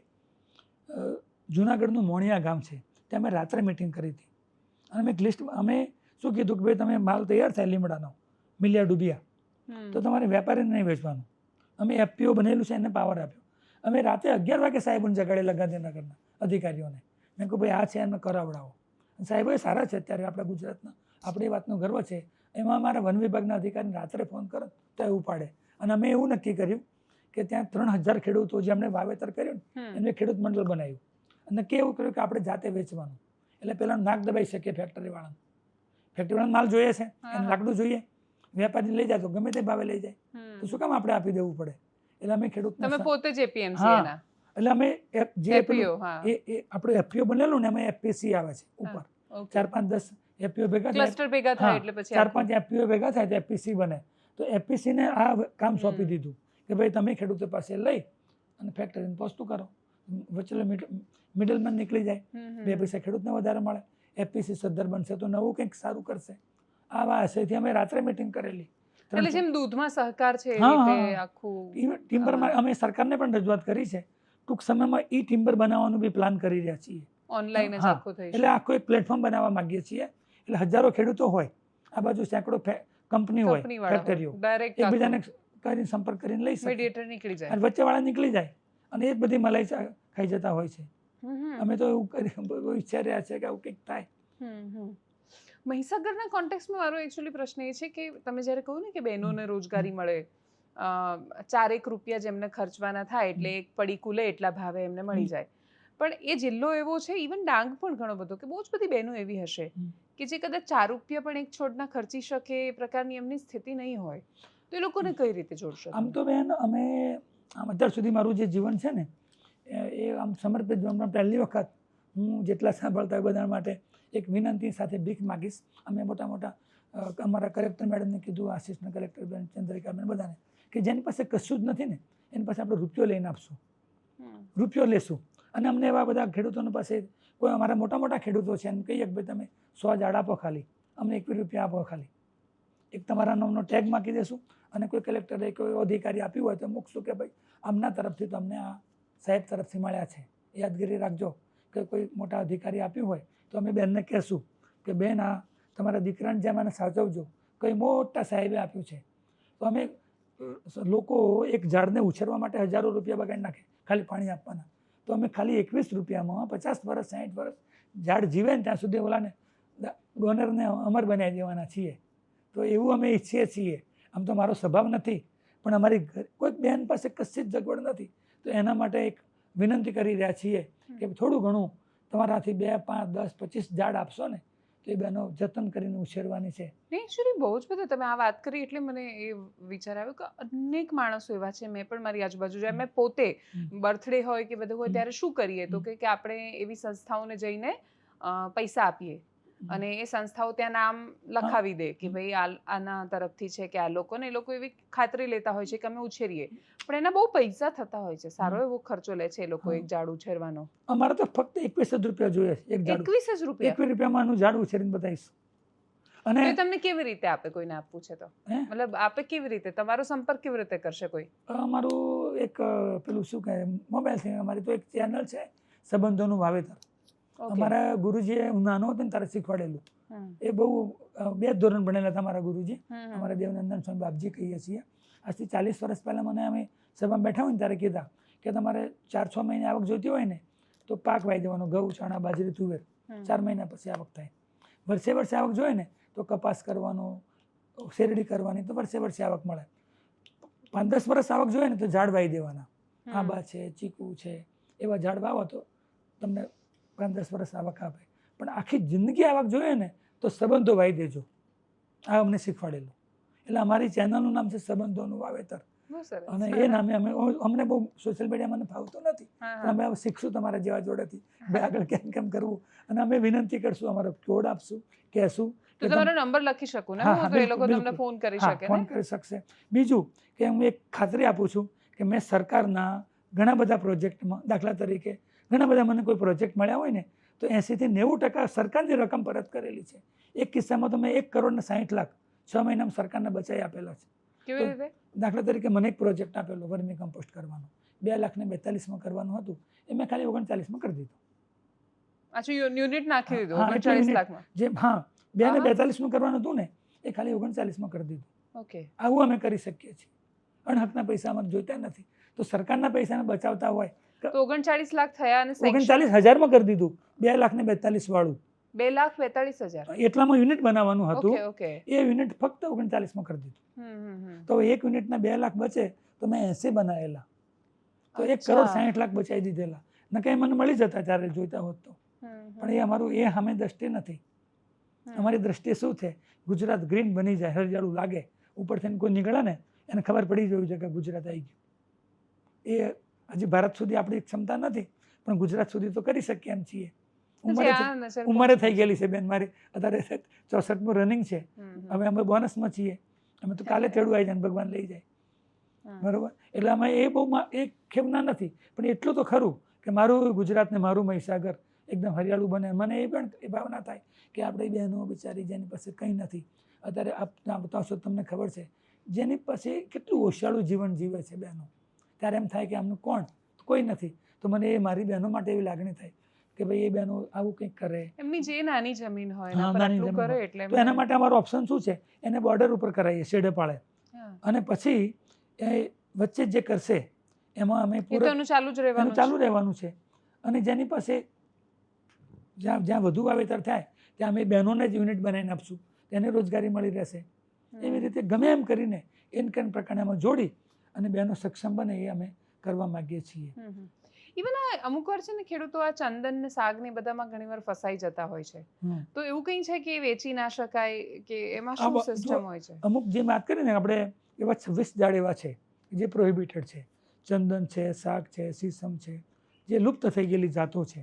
જુનાગઢનું મોણિયા ગામ છે, ત્યાં અમે રાત્રે મિટિંગ કરી હતી અને અમે એક લિસ્ટ અમે શું કીધું કે ભાઈ તમે માલ તૈયાર થાય લીમડાનો મિલિયા ડૂબિયા તો તમારે વેપારીને નહીં વેચવાનું. અમે એફપીઓ બનેલું છે એને પાવર આપ્યો. અમે રાતે 11 વાગે સાહેબોને જગાડેલા ગાંધીનગરના અધિકારીઓને. મેં કહું ભાઈ આ છે એને કરાવડાવો. સાહેબો સારા છે અત્યારે આપણા ગુજરાતના, આપણી વાતનો ગર્વ છે. એમાં અમારા વન વિભાગના અધિકારીને રાત્રે ફોન કરો તો એ ઉપાડે. અને અમે એવું નક્કી કર્યું કે ત્યાં 3000 ખેડૂતો જે અમને વાવેતર કર્યું ને એમને ખેડૂત મંડળ બનાવ્યું અને કેવું કર્યું કે આપણે જાતે વેચવાનું. એટલે પેલા નાક દબાઈ શકીએ ફેક્ટરીવાળાને. ફેક્ટરીવાળાને માલ જોઈએ છે, એને લાકડું જોઈએ, વેપારી લઈ જાય તો ગમે તે ભાવે લઈ જાય, તો શું કામ આપણે આપી દેવું પડે? એટલે અમે ખેડૂતને તમે પોતે જ એપીએમસી એના એટલે અમે જે એપીઓ, હા, એ આપણું એફપીઓ બનેલું ને એમાં એફપીસી આવે છે ઉપર 4-5-10 એફપીઓ ભેગા થાય, ક્લસ્ટર ભેગા થાય એટલે પછી 4-5 એફપીઓ ભેગા થાય તો એફપીસી બને. તો એફપીસીને આ કામ સોંપી દીધું કે ભાઈ તમે ખેડૂતો પાસે લઈ અને ફેક્ટરીને પહોંચતું કરો, વચ્ચે મિડલમેન નીકળી જાય, 2 પૈસા ખેડૂતને વધારે મળે, એફપીસી સદ્ધર બનશે તો નવું કંઈક સારું કરશે. આવા આશયથી અમે રાત્રે મિટિંગ કરેલી. એટલે જેમ દૂધમાં સહકાર છે એ હા, રીતે હા. આખું ટિમ્બરમાં અમે સરકારને પણ રજૂઆત કરી છે. ટૂંક સમયમાં ઈ ટિમ્બર બનાવવાનું બી પ્લાન કરી રહ્યા છીએ. ઓનલાઈન જ હા. આખું થઈ એટલે આખું એક પ્લેટફોર્મ બનાવવા માંગીએ છીએ. એટલે હજારો ખેડૂતો હોય, આ બાજુ સેંકડો કંપની હોય, ફેક્ટરીઓ, ડાયરેક્ટ એકબીજાને કરીને સંપર્ક કરીને લઈ શકે મીડિયેટર નીકળી જાય અને વચ્ચેવાળા નીકળી જાય અને એ જ બધી મલાઈ ખાઈ જતા હોય છે. અમે તો એવું વિચારી રહ્યા છે કે આવું કંઈક થાય. મહીસાગરના કોન્ટેક્સમાં મારો એકચ્યુઅલી પ્રશ્ન એ છે કે તમે જ્યારે કહું ને કે બહેનોને રોજગારી મળે, 4 રૂપિયા જેમને ખર્ચવાના થાય એટલે એક પડીકું લે એટલા ભાવે એમને મળી જાય. પણ એ જિલ્લો એવો છે, ઇવન ડાંગ પણ ઘણો બધો, કે બહુ જ બધી બહેનો એવી હશે કે જે કદાચ 4 રૂપિયા પણ એક છોડના ખર્ચી શકે એ પ્રકારની એમની સ્થિતિ નહીં હોય, તો એ લોકોને કઈ રીતે જોડશો? આમ તો બેન અમે અત્યાર સુધી મારું જે જીવન છે ને એ આમ સમર્પિત જીવનમાં પહેલી વખત હું જેટલા સાંભળતા હોય બધા માટે એક વિનંતી સાથે ભીખ માગીશ. અમે મોટા અમારા કલેક્ટર મેડમને કીધું, આસિસ્ટન્ટ કલેક્ટર બેન ચંદ્રિકા બેન બધાને, કે જેની પાસે કશું જ નથી ને એની પાસે આપણે રૂપિયો લઈને આપશું, રૂપિયો લેશું. અને અમને એવા બધા ખેડૂતોની પાસે કોઈ અમારા મોટા ખેડૂતો છે એમ કહીએ કે ભાઈ તમે 100 ઝાડ આપો, ખાલી અમને 21 રૂપિયા આપો, ખાલી એક તમારા નામનો ટેગ માગી દેશું અને કોઈ કલેક્ટરે કોઈ અધિકારી આપ્યું હોય તો મૂકશું કે ભાઈ આમના તરફથી તો અમને આ સાહેબ તરફથી મળ્યા છે, યાદગીરી રાખજો. કે કોઈ મોટા અધિકારી આપ્યું હોય તો અમે બેનને કહેશું કે બેન આ તમારા દીકરાને જેમ મને સાચવજો, કોઈ મોટા સાહેબે આપ્યું છે. તો અમે લોકો એક ઝાડને ઉછેરવા માટે હજારો રૂપિયા બગાડી નાખે ખાલી પાણી આપવાના, તો અમે ખાલી 21 રૂપિયામાં 50 વર્ષ 60 વર્ષ ઝાડ જીવે ને ત્યાં સુધી ઓલાને ડોનરને અમર બનાવી દેવાના છીએ. તો એવું અમે ઈચ્છીએ છીએ. આમ તો મારો સ્વભાવ નથી, પણ અમારી કોઈક બહેન પાસે કશી જ સગવડ નથી, તો એના માટે એક વિનંતી કરી રહ્યા છીએ કે થોડું ઘણું તમારાથી 2, 5, 10, 25 ઝાડ આપશો ને તો એ બહેનો જતન કરીને ઉછેરવાની છે. એકચ્યુઅલી બહુ જ બધું તમે આ વાત કરી એટલે મને એ વિચાર આવ્યો કે અનેક માણસો એવા છે, મેં પણ મારી આજુબાજુ જોયા, મેં પોતે બર્થડે હોય કે બધું હોય ત્યારે શું કરીએ તો કે આપણે એવી સંસ્થાઓને જઈને પૈસા આપીએ અને એ સંસ્થાઓ ત્યાં નામ લખાવી દે કે ભાઈ આના તરફથી છે કે આ લોકોને, એ લોકો એવી ખાતરી લેતા હોય છે કે અમે ઉછેરીએ, પણ એના બહુ પૈસા થતા હોય છે, સારો એવો ખર્ચો લે છે એ લોકો એક ઝાડ ઉછેરવાનો. અમારે તો ફક્ત 21 રૂપિયા જોઈએ છે એક ઝાડ. 21 રૂપિયા? 21 રૂપિયામાં આનું ઝાડ ઉછેરીને બતાવીશ. અને તમને કેવી રીતે આપે? કોઈને આપવું છે તો મતલબ આપે કેવી રીતે? તમારો સંપર્ક કેવી રીતે કરશે કોઈ? અમારું એક પેલું શું કહે મોબાઈલ છે, અમારી તો એક ચેનલ છે સંબંધોનું વાવેતર. અમારા ગુરુજીએ હું નાનો હતો ને ત્યારે શીખવાડેલું. એ બહુ 2 ધોરણ ભણેલા હતા અમારા ગુરુજી, અમારા દેવનંદન સ્વામી બાપજી કહીએ છીએ. આજથી 40 વર્ષ પહેલાં મને અમે સભામાં બેઠા હોય ને ત્યારે કીધા કે તમારે 4-6 મહિને આવક જોઈતી હોય ને તો પાક વાવી દેવાનો, ઘઉં, ચણા, બાજરી, તુવેર, 4 મહિના પછી આવક થાય. વર્ષે આવક જોઈએ ને તો કપાસ કરવાનો, શેરડી કરવાની, તો વર્ષે આવક મળે. 5-10 વર્ષ આવક જોઈએ ને તો ઝાડ વાવી દેવાના, આંબા છે, ચીકુ છે, એવા ઝાડ વાવો તો તમને 5-10 વર્ષ આવક આપે. પણ આખી જિંદગી આવક જોઈએ ને તો સંબંધો વાવી દેજો. આ અમને શીખવાડેલું. એટલે અમારી ચેનલનું નામ છે સંબંધોનું વાવેતર. બહુ સરસ. અને એ નામે અમને બહુ સોશિયલ મીડિયા મને ફાવતું નથી, હા, પણ અમે હવે શીખશું તમારા જેવા જોડેથી ભાઈ આગળ કેમ કેમ કરવું, અને અમે વિનંતી કરશું, અમારો કોડ આપશું, કહેશું તો તમારો નંબર લખી શકું ને હા, હું, હા, તો એ બિલકુલ, લોકો તમને બિલકુલ. ફોન કરી હા, શકે ફોન ને? કરી શકશે. બીજું કે હું એક ખાતરી આપું છું કે મેં સરકારના ઘણા બધા પ્રોજેક્ટમાં, દાખલા તરીકે ઘણા બધા મને કોઈ પ્રોજેક્ટ મળ્યા હોય ને તો 80 થી 90% સરકારની રકમ પરત કરેલી છે. એક કિસ્સામાં તો મેં 1,60,60,00,000 6 મહિનામાં સરકારને બચાવી આપેલા છે. કેવી રીતે? દાખલા તરીકે મને એક પ્રોજેક્ટ આપેલો વર્મી કમ્પોસ્ટ કરવાનો, 2,42,000 કરવાનું હતું, એ મેં ખાલી 39,000 કરી દીધું. અચ્છા, યુનિટ નાખી દીધું હા, એટલે 39 unit લાખમાં? જે 2 ને આહા. 42 કરવાનું હતું ને એ ખાલી 39 કરી દીધું. ઓકે. આવું અમે કરી શકીએ છીએ. અણહકના પૈસા અમારે જોઈતા નથી. તો સરકારના પૈસાને બચાવતા હોય તો 39 લાખ થયા અને 39,000 કરી દીધું, 2,42,000 વાળું. 2,42,000. એટલામાં યુનિટ બનાવવાનું હતું, ઓકે, ઓકે. એ યુનિટ ફક્ત 39 કરી દીધું. તો એક યુનિટના 2 લાખ બચે તો મેં 80 બનાવેલા, તો 1,60,60,00,000 બચાવી દીધેલા. નકે મને મળી જતા ત્યારે જોઈતા હોત તો. પણ એ અમારું એ સામે દ્રષ્ટિ નથી. અમારી દ્રષ્ટિ શું છે, ગુજરાત ગ્રીન બની જાય, હરિયાળું લાગે, ઉપરથી કોઈ નીકળે ને એને ખબર પડી જવી છે કે ગુજરાત આવી ગયું. એ હજી ભારત સુધી આપણી ક્ષમતા નથી, પણ ગુજરાત સુધી તો કરી શકીએ એમ છીએ. ઉંમરે થઈ ગયેલી છે બેન મારી, અત્યારે 64મું રનિંગ છે. હવે અમે બોનસમાં છીએ, અમે તો કાલે તેડું આવી જાય ને ભગવાન લઈ જાય. બરોબર, એટલે અમે એ બહુ એ ખેવના નથી, પણ એટલું તો ખરું કે મારું ગુજરાત ને મારું મહીસાગર એકદમ હરિયાળું બને. મને એ પણ એ ભાવના થાય કે આપણે બહેનો બિચારી જેની પાસે કંઈ નથી, અત્યારે આપતા હશો તમને ખબર છે, જેની પાસે કેટલું ઓછાળું જીવન જીવે છે બહેનો, ત્યારે એમ થાય કે આમનું કોણ, કોઈ નથી. તો મને એ મારી બહેનો માટે એવી લાગણી થાય કે ભાઈ એ બહેનો આવું કંઈક કરે, એમની જે નાની જમીન હોય હા, એના પર નાની આટલું જમીન કરે હોય. એટલે તો એના માટે અમારો ઓપ્શન શું છે, એને બોર્ડર ઉપર કરાવીએ, શેડે પાળે, અને પછી એ વચ્ચે જે કરશે એમાં અમે એનું ચાલુ જ રહેવાનું, ચાલુ રહેવાનું છે. અને જેની પાસે જ્યાં વધુ વાવેતર થાય ત્યાં અમે બહેનોને જ યુનિટ બનાવીને આપશું, તેને રોજગારી મળી રહેશે. એવી રીતે ગમે એમ કરીને એન પ્રકારે અમે જોડી અને બહેનો સક્ષમ બને એ અમે કરવા માંગીએ છીએ. ઇવન અમુક વાર છે ને ખેડૂતો આ ચંદન ને સાગ ને બધામાં ઘણીવાર ફસાઈ જતા હોય છે, તો એવું કંઈ છે કે વેચી ના શકાય કે એમાં શું સિસ્ટમ હોય છે? અમુક જે વાત કરીએ ને આપણે, એવા 26 ઝાડ એવા છે જે પ્રોહિબિટેડ છે. ચંદન છે, સાગ છે, સીસમ છે, જે લુપ્ત થઈ ગયેલી જાતો છે.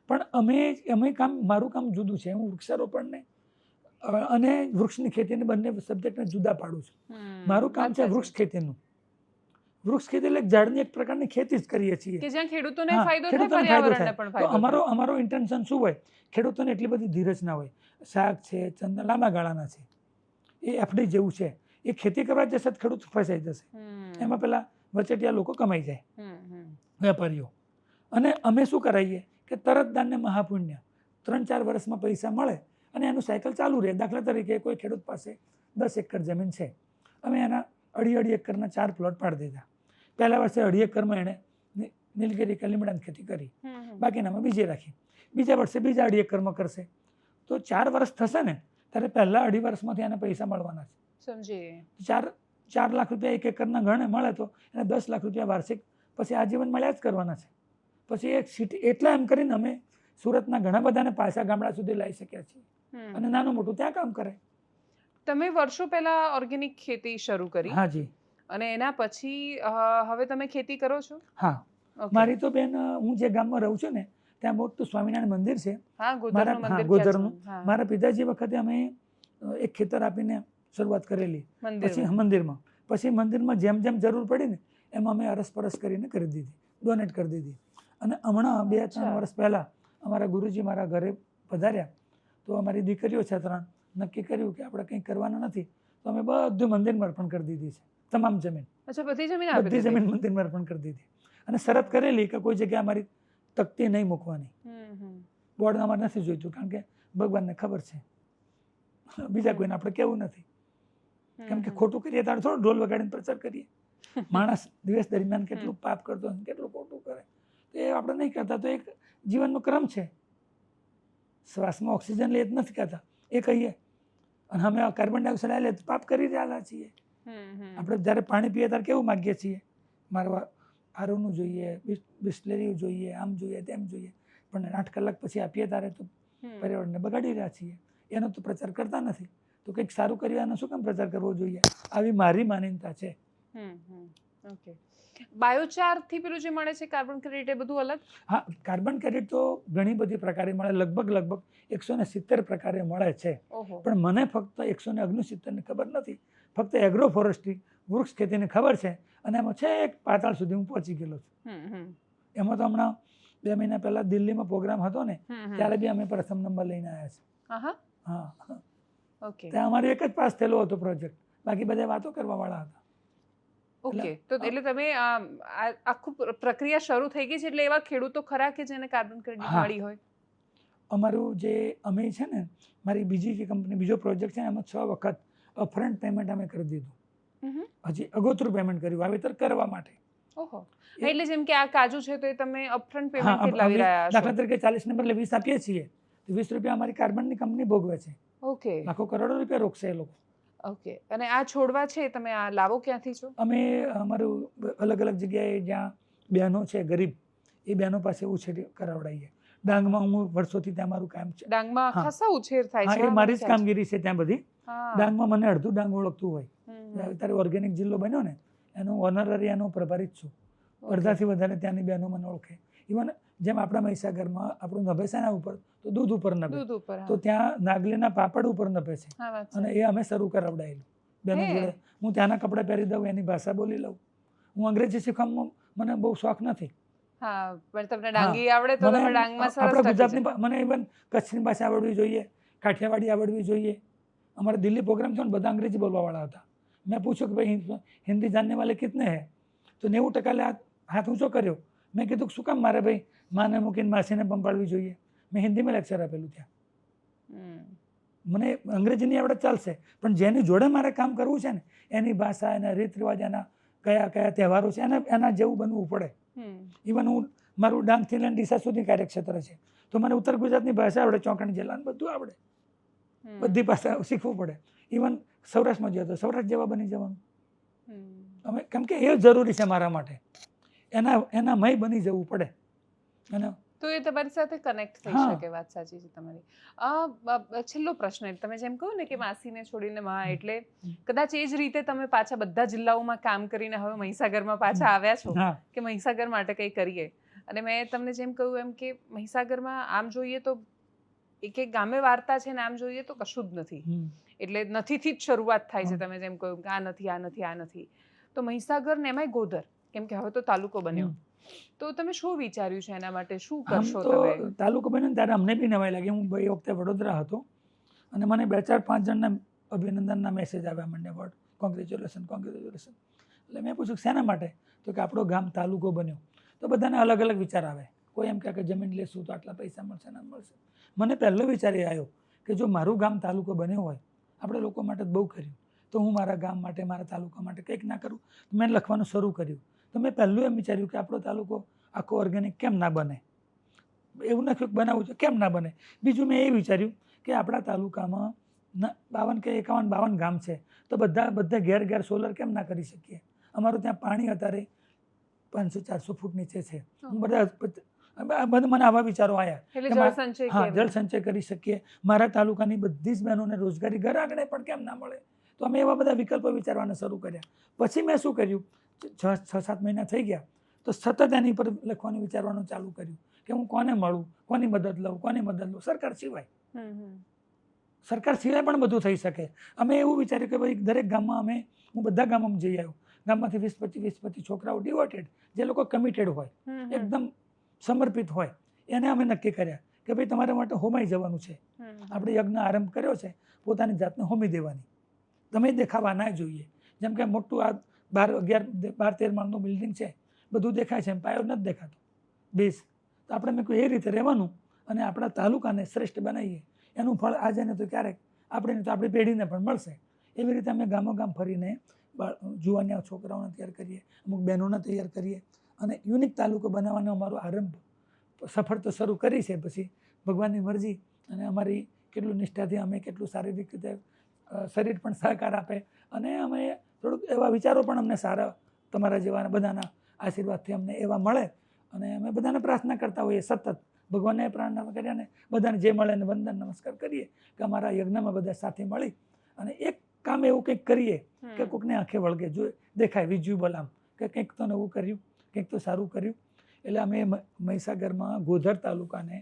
પણ અમે મારું કામ જુદું છે. હું વૃક્ષારોપણને અને વૃક્ષની ખેતીને બંને સબ્જેક્ટને જુદા પાડું છું. મારું કામ છે વૃક્ષ ખેતીનું. વૃક્ષ ખેતી એટલે ઝાડની એક પ્રકારની ખેતી જ કરીએ છીએ કે જ્યાં ખેડૂતોને ફાયદો થાય, પર્યાવરણને પણ ફાયદો થાય. તો અમારો ઇન્ટેન્શન શું હોય, ખેડૂતોને એટલી બધી ધીરજ ના હોય. શાક છે, ચંદન લાંબા ગાળાના છે, એ એફડી જેવું છે. એ ખેતી કરવા જશે તો ખેડૂત ફસાઈ જશે, એમાં પેલા વચેટિયા લોકો કમાઈ જાય, વેપારીઓ. અને અમે શું કરાવીએ કે તરત દાનને મહાપુણ્ય, 3-4 વર્ષમાં પૈસા મળે અને એનું સાયકલ ચાલુ રહે. દાખલા તરીકે કોઈ ખેડૂત પાસે 10 એકર જમીન છે, અમે એના 2.5 એકરના 4 પ્લોટ પાડી દીધા. પહેલા વર્ષે 2.5 એકરમાં એણે નીલગિરી કે લીમડાની ખેતી કરી, બાકીનામાં બીજે રાખી. બીજા વર્ષે બીજા 2.5 એકરમાં કરશે. તો 4 વર્ષ થશે ને ત્યારે પહેલા 2.5 વર્ષમાંથી એને પૈસા મળવાના છે. સમજી. 4 લાખ રૂપિયા 1 એકરના ગણે મળે તો એને 10 લાખ રૂપિયા વાર્ષિક પછી આજીવન મળ્યા જ કરવાના છે. પછી એક સિટી એટલા એમ કરીને અમે સુરતના ઘણા બધાને પાછા ગામડા સુધી લાવી શક્યા છીએ, અને નાનું મોટું ત્યાં કામ કરે. તમે વર્ષો પહેલા ઓર્ગેનિક ખેતી શરૂ કરી? હા જી. અને એના પછી હવે તમે ખેતી કરો છો? હા, મારી તો બેન, હું જે ગામમાં રહું છું ને ત્યાં મોટું સ્વામિનારાયણ મંદિર છે. ગોધરનું. મારા પિતાજી વખતે અમે એક ખેતર આપીને શરૂઆત કરેલી પછી મંદિરમાં. પછી મંદિરમાં જેમ જેમ જરૂર પડી ને એમાં અમે અરસપરસ કરીને કરી દીધી, ડોનેટ કરી દીધી. અને હમણાં 2-3 વર્ષ પહેલાં અમારા ગુરુજી મારા ઘરે પધાર્યા, તો અમારી દીકરીઓ છે 3, નક્કી કર્યું કે આપણે કંઈ કરવાના નથી, તો અમે બધું મંદિરમાં અર્પણ કરી દીધી છે, તમામ જમીન. બધી જમીન મંદિરમાં અર્પણ કરી દીધી. અને શરત કરેલી કે કોઈ જગ્યાએ અમારી તકતી નહીં મૂકવાની, બોર્ડ અમારે નથી જોઈતું, કારણ કે ભગવાનને ખબર છે, બીજા કોઈને આપણે કેવું નથી. કેમ કે ખોટું કરીએ ત્યારે થોડો ઢોલ વગાડીને પ્રચાર કરીએ. માણસ દિવસ દરમિયાન કેટલું પાપ કરતો હોય, કેટલું ખોટું કરે, તો એ આપણે નહીં કરતા. તો એક જીવનનો ક્રમ છે. શ્વાસમાં ઓક્સિજન લઈએ જ નથી કહેતા, એ કહીએ, અને અમે કાર્બન ડાયોક્સાઇડ લઈએ તો પાપ કરી રહ્યા છીએ. આપણે જ્યારે પાણી પીએ ત્યારે કેવું માગીએ છીએ, મારવા આરોનું જોઈએ, બિસ્લેરી જોઈએ, આમ જોઈએ, તેમ જોઈએ, પણ 8 કલાક પછી આપીએ ત્યારે તો પર્યાવરણને બગાડી રહ્યા છીએ. એનો તો પ્રચાર કરતા નથી. તો કંઈક સારું કર્યું એનો શું કામ પ્રચાર કરવો જોઈએ? આવી મારી માન્યતા છે. ઓકે. બાયોચારથી પેલું જે મળે છે કાર્બન ક્રેડિટ એ બધું અલગ? હા, કાર્બન ક્રેડિટ તો ઘણી બધી પ્રકારે મળે, લગભગ 170 પ્રકારે મળે છે. ઓહો. પણ મને ફક્ત 169 ની ખબર નથી. ફક્ત એગ્રો ફોરેસ્ટ્રી વૃક્ષ ખેતીની ખબર છે, અને એમાં છેક પાતાળ સુધી હું પહોંચી ગયેલો છું. એમાં તો હમણાં 2 મહિના પહેલા દિલ્હીમાં પ્રોગ્રામ હતો ને, ત્યારે બી અમે પ્રથમ નંબર લઈને આવ્યા છે. હા, ઓકે. ત્યાં અમારે એક જ પાસ થયેલો હતો પ્રોજેક્ટ, બાકી બધા વાતો કરવા વાળા હતા. ઓકે, તો એટલે તમે આખું પ્રક્રિયા શરૂ થઈ ગઈ છે, એટલે એવા ખેડૂતો ખરા કે જેને કાર્બન ક્રેડિટ મળી હોય? અમારું જે અમે છે ને, મારી બીજી જે કંપની બીજો પ્રોજેક્ટ છે ને, એમાં 6 વખત અપફ્રન્ટ પેમેન્ટ અમે કરી દીધું. હજી અગોતરું પેમેન્ટ કર્યું વાવેતર કરવા માટે. ઓહો. એટલે જેમ કે આ કાજુ છે તો એ તમે અપફ્રન્ટ પેમેન્ટ લાવી રહ્યા છો? દાખલા તરીકે 40 નંબર એટલે 20 આપીએ છીએ, તો 20 રૂપિયા અમારી કાર્બનની કંપની ભોગવે છે. ઓકે. લાખો કરોડો રૂપિયા રોકશે એ લોકો. ઓકે. અને આ છોડવા છે તમે આ લાવો ક્યાંથી છો? અમે અમારું અલગ અલગ જગ્યાએ જ્યાં બહેનો છે ગરીબ, એ બહેનો પાસે ઉછેર કરાવડાવીએ. ડાંગમાં હું વર્ષોથી ત્યાં મારું કામ છે. ડાંગમાં ખાસા ઉછેર થાય છે? હા, એ મારી જ કામગીરી છે ત્યાં બધી. ડાંગમાં મને અડધું ડાંગ ઓળખતું હોય. અત્યારે ઓર્ગેનિક જિલ્લો બન્યો ને, એનો ઓનરરી એનો પ્રભારી જ છું. અડધાથી વધારે ત્યાંની બહેનો મને ઓળખે. ઇવન જેમ આપણા મહીસાગરમાં આપણું નભે છે એના ઉપર, તો દૂધ ઉપર નભે, તો ત્યાં નાગલીના પાપડ ઉપર નભે છે, અને એ અમે શરૂ કરાવડાયેલું બહેનો જોડે. હું ત્યાંના કપડાં પહેરી દઉં, એની ભાષા બોલી લઉં. હું અંગ્રેજી શીખવામાં મને બહુ શોખ નથી. હા, પણ તમને ડાંગી આવડે તો તમે ડાંગમાં સરસ આપણા ગુજરાતની મને ઇવન કચ્છની ભાષા આવડવી જોઈએ, કાઠિયાવાડી આવડવી જોઈએ. અમારે દિલ્હી પ્રોગ્રામ થયો ને, બધા અંગ્રેજી બોલવાવાળા હતા. મેં પૂછ્યું કે ભાઈ હિન્દી જાણને વાલે કિતને હે? તો 90% હાથ ઊંચો કર્યો. મેં કીધું શું કામ મારે ભાઈ માને મૂકીને માસીને પંપાડવી જોઈએ? મેં હિન્દીમાં લેક્ચર આપેલું ત્યાં. મને અંગ્રેજી નહીં આવડે ચાલશે, પણ જેની જોડે મારે કામ કરવું છે ને, એની ભાષા, એના રીત રિવાજ, એના કયા તહેવારો છે, એના જેવું બનવું પડે. ઇવન હું મારું ડાંગથી લઈને ડીસા સુધી કાર્યક્ષેત્ર છે, તો મને ઉત્તર ગુજરાતની ભાષા આવડે, ચોકણ જિલ્લાનું બધું આવડે, બધી ભાષા શીખવું પડે. ઇવન સૌરાષ્ટ્રમાં જઈએ તો સૌરાષ્ટ્ર જેવા બની જવાનું. અમે કેમ કે એ જરૂરી છે મારા માટે, એના મય બની જવું પડે. તો એ તમારી સાથે કનેક્ટ થઈ શકે. વાત સાચી છે તમારી. છેલ્લો પ્રશ્ન, તમે જેમ કહો ને કે માસીને છોડીને માં, એટલે કદાચ એ જ રીતે તમે પાછા બધા જિલ્લાઓમાં કામ કરીને હવે મહીસાગરમાં પાછા આવ્યા છો કે મહીસાગર માટે કંઈ કરીએ. અને મેં તમને જેમ કહ્યું એમ કે મહીસાગરમાં આમ જોઈએ તો એક એક ગામે વાર્તા છે ને, આમ જોઈએ તો કશું જ નથી. એટલે નથીથી જ શરૂઆત થાય છે. તમે જેમ કહ્યું કે આ નથી, આ નથી, આ નથી. તો મહીસાગર ને એમાંય ગોધર, કેમ કે હવે તો તાલુકો બન્યો, તો તમે શું વિચાર્યું છે એના માટે? શું કરશો તમે? તાલુકો બન્યો ત્યારે અમને બી નવાઈ લાગી. હું એ વખતે વડોદરા હતો, અને મને 2-4-5 જણના અભિનંદનના મેસેજ આવ્યા મને, કોંગ્રેચ્યુલેશન. એટલે મેં પૂછ્યું શેના માટે? તો કે આપણો ગામ તાલુકો બન્યો. તો બધાને અલગ અલગ વિચાર આવે. કોઈ એમ કહે કે જમીન લેશું તો આટલા પૈસા મળશે, ના મળશે. મને પહેલો વિચાર એ આવ્યો કે જો મારું ગામ તાલુકો બન્યો હોય, આપણે લોકો માટે બહુ કર્યું, તો હું મારા ગામ માટે, મારા તાલુકા માટે કંઈક ના કરું. મેં લખવાનું શરૂ કર્યું. તો મેં પહેલું એમ વિચાર્યું કે આપણો તાલુકો આખો ઓર્ગેનિક કેમ ના બને? એવું નથી બનાવવું છે, કેમ ના બને? બીજું મેં એ વિચાર્યું કે આપણા તાલુકામાં 52 કે 51-52 ગામ છે, તો બધા ઘેર સોલર કેમ ના કરી શકીએ? અમારું ત્યાં પાણી અત્યારે 500-400 ફૂટ નીચે છે. મને આવા વિચારો આવ્યા. જળ સંચય કરી શકીએ. મારા તાલુકાની બધી જ બહેનોને રોજગારી ઘર આંગણે પણ કેમ ના મળે? તો અમે એવા બધા વિકલ્પો વિચારવાના શરૂ કર્યા. પછી મેં શું કર્યું, 6-7 મહિના થઈ ગયા, તો સતત એની પર લખવાનું વિચારવાનું ચાલુ કર્યું કે હું કોને મળું, કોની મદદ લઉં. સરકાર સિવાય પણ બધું થઈ શકે. અમે એવું વિચાર્યું કે ભાઈ દરેક ગામમાં હું બધા ગામોમાં જઈ આવ્યો. ગામમાંથી 20-25 છોકરાઓ ડિવોટેડ, જે લોકો કમિટેડ હોય, એકદમ સમર્પિત હોય, એને અમે નક્કી કર્યા કે ભાઈ તમારા માટે હોમાઈ જવાનું છે. આપણે યજ્ઞ આરંભ કર્યો છે, પોતાની જાતને હોમી દેવાની. તમે દેખાવા ના જોઈએ. જેમ કે મોટું આ 12-13 માળનું બિલ્ડિંગ છે, બધું દેખાય છે, પાયો નથી દેખાતો, બેઝ. તો આપણે એ રીતે રહેવાનું, અને આપણા તાલુકાને શ્રેષ્ઠ બનાવીએ. એનું ફળ આજે ને તો ક્યારેક આપણે તો આપણી પેઢીને પણ મળશે. એવી રીતે અમે ગામો-ગામ ફરીને જુવાનિયા છોકરાઓને તૈયાર કરીએ, અમુક બહેનોને તૈયાર કરીએ, અને યુનિક તાલુકો બનાવવાનો અમારો આરંભ સફળ તો શરૂ કરી છે. પછી ભગવાનની મરજી અને અમારી કેટલું નિષ્ઠાથી, અમે કેટલું શારીરિક રીતે શરીર પણ સહકાર આપે, અને અમે થોડુંક એવા વિચારો પણ અમને સારા તમારા જેવા બધાના આશીર્વાદથી અમને એવા મળે. અને અમે બધાને પ્રાર્થના કરતા હોઈએ સતત, ભગવાનને પ્રાર્થના કર્યા ને બધાને જે મળે ને વંદન નમસ્કાર કરીએ કે અમારા યજ્ઞમાં બધા સાથે મળી અને એક કામ એવું કંઈક કરીએ કે કોઈકને આંખે વળગે, જો દેખાય વિઝ્યુઅલ આમ કે કંઈક તો નવું કર્યું, કંઈક તો સારું કર્યું. એટલે અમે મહીસાગરમાં ગોધર તાલુકાને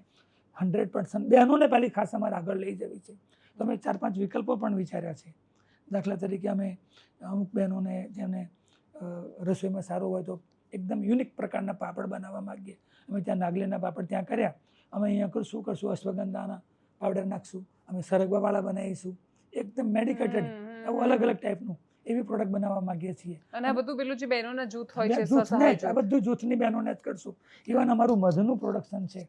100% બહેનોને પહેલી ખાસ અમારે આગળ લઈ જવી છે. તો અમે 4-5 વિકલ્પો પણ વિચાર્યા છે. દાખલા તરીકે અમે અમુક બહેનોને જેમને રસોઈમાં સારું હોય તો એકદમ યુનિક પ્રકારના પાપડ બનાવવા માગીએ. અમે ત્યાં નાગલીના પાપડ ત્યાં કર્યા. અમે અહીંયા શું કરશું, અશ્વગંધાના પાવડર નાખશું, અમે સરગવાવાળા બનાવીશું, એકદમ મેડિકેટેડ એવું અલગ અલગ ટાઈપનું એવી પ્રોડક્ટ બનાવવા માંગીએ છીએ. અને આ બધું પેલું જે બહેનોના જૂથ હોય છે, આ બધું જૂથની બહેનોને જ કરશું. ઇવન અમારું મધનું પ્રોડક્શન છે,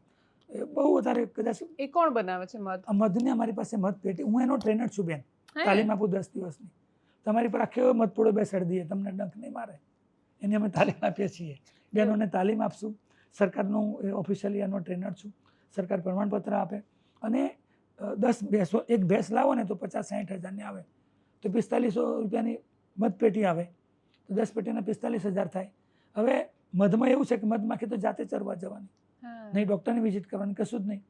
બહુ વધારે. કદાચ એ કોણ બનાવે છે મધ? મધની અમારી પાસે મધ પેટી, હું એનો ટ્રેનર છું બેન, તાલીમ આપું 10 દિવસની. તમારી પર આખો મધપૂડો બેસાડી દઈએ, તમને ડંખ નહીં મારે, એની અમે તાલીમ આપીએ છીએ. બહેનોને તાલીમ આપશું. સરકારનું ઓફિશિયલી એનો ટ્રેનર છું, સરકાર પ્રમાણપત્ર આપે. અને 10 ભેંસો, એક ભેંસ લાવો ને તો 50-60 હજારની આવે, તો 4500 રૂપિયાની મધ પેટી આવે, તો 10 પેટીના 45,000 થાય. હવે મધમાં એવું છે કે મધમાખી તો જાતે ચરવા જવાની, નહીં ડૉક્ટરની વિઝિટ કરવાની, કશું જ નહીં.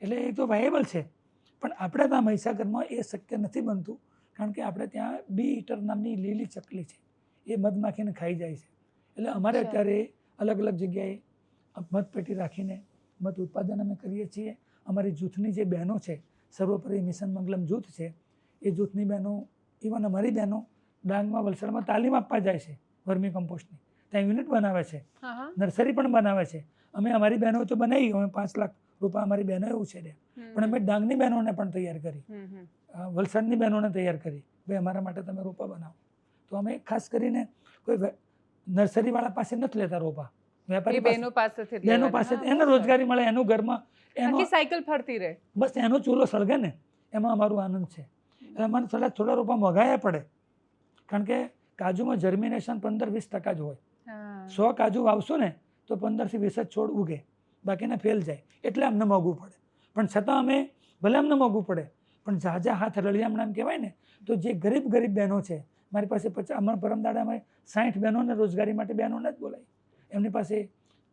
એટલે એ તો વાયેબલ છે. પણ આપણે ત્યાં મહીસાગરમાં એ શક્ય નથી બનતું, કારણ કે આપણે ત્યાં બી ઈટર નામની લીલી ચકલી છે, એ મધમાખીને ખાઈ જાય છે. એટલે અમારે અત્યારે અલગ અલગ જગ્યાએ મધ પેટી રાખીને મધ ઉત્પાદન અમે કરીએ છીએ. અમારી જૂથની જે બહેનો છે, સર્વોપરી મિશન મંગલમ જૂથ છે, એ જૂથની બહેનો, ઇવન અમારી બહેનો ડાંગમાં, વલસાડમાં તાલીમ આપવા જાય છે વર્મી કમ્પોસ્ટની. ત્યાં યુનિટ બનાવે છે, નર્સરી પણ બનાવે છે. અમે અમારી બહેનો તો બનાવી, અમે 5 લાખ રૂપિયા અમારી બહેનો એવું છે, પણ અમે ડાંગની બહેનોને પણ તૈયાર કરી, વલસાડની બહેનોને તૈયાર કરી, ભાઈ અમારા માટે તમે રોપા બનાવો. તો અમે ખાસ કરીને કોઈ નર્સરીવાળા પાસે નથી લેતા રોપા, વેપારી બહેનો પાસેથી એને રોજગારી મળે, એનું ઘરમાં આખી સાયકલ ફરતી રહે, બસ એનો ચૂલો સળગે ને, એમાં અમારું આનંદ છે. એટલે અમારે થોડા રોપા મોંઘાયા પડે, કારણ કે કાજુમાં જર્મિનેશન 15-20% જ હોય. 100 કાજુ વાવશો ને તો 15 થી 20 જ છોડ ઉગે, બાકીના ફેલ જાય. એટલે અમને મોંઘું પડે. પણ છતાં અમે, ભલે અમને મોંઘું પડે, પણ ઝાઝા હાથ રળિયામણા એમ કહેવાય ને, તો જે ગરીબ બહેનો છે, મારી પાસે 50, અમારા પરમદાડા અમે 60 બહેનોને રોજગારી માટે બહેનોને જ બોલાવી, એમની પાસે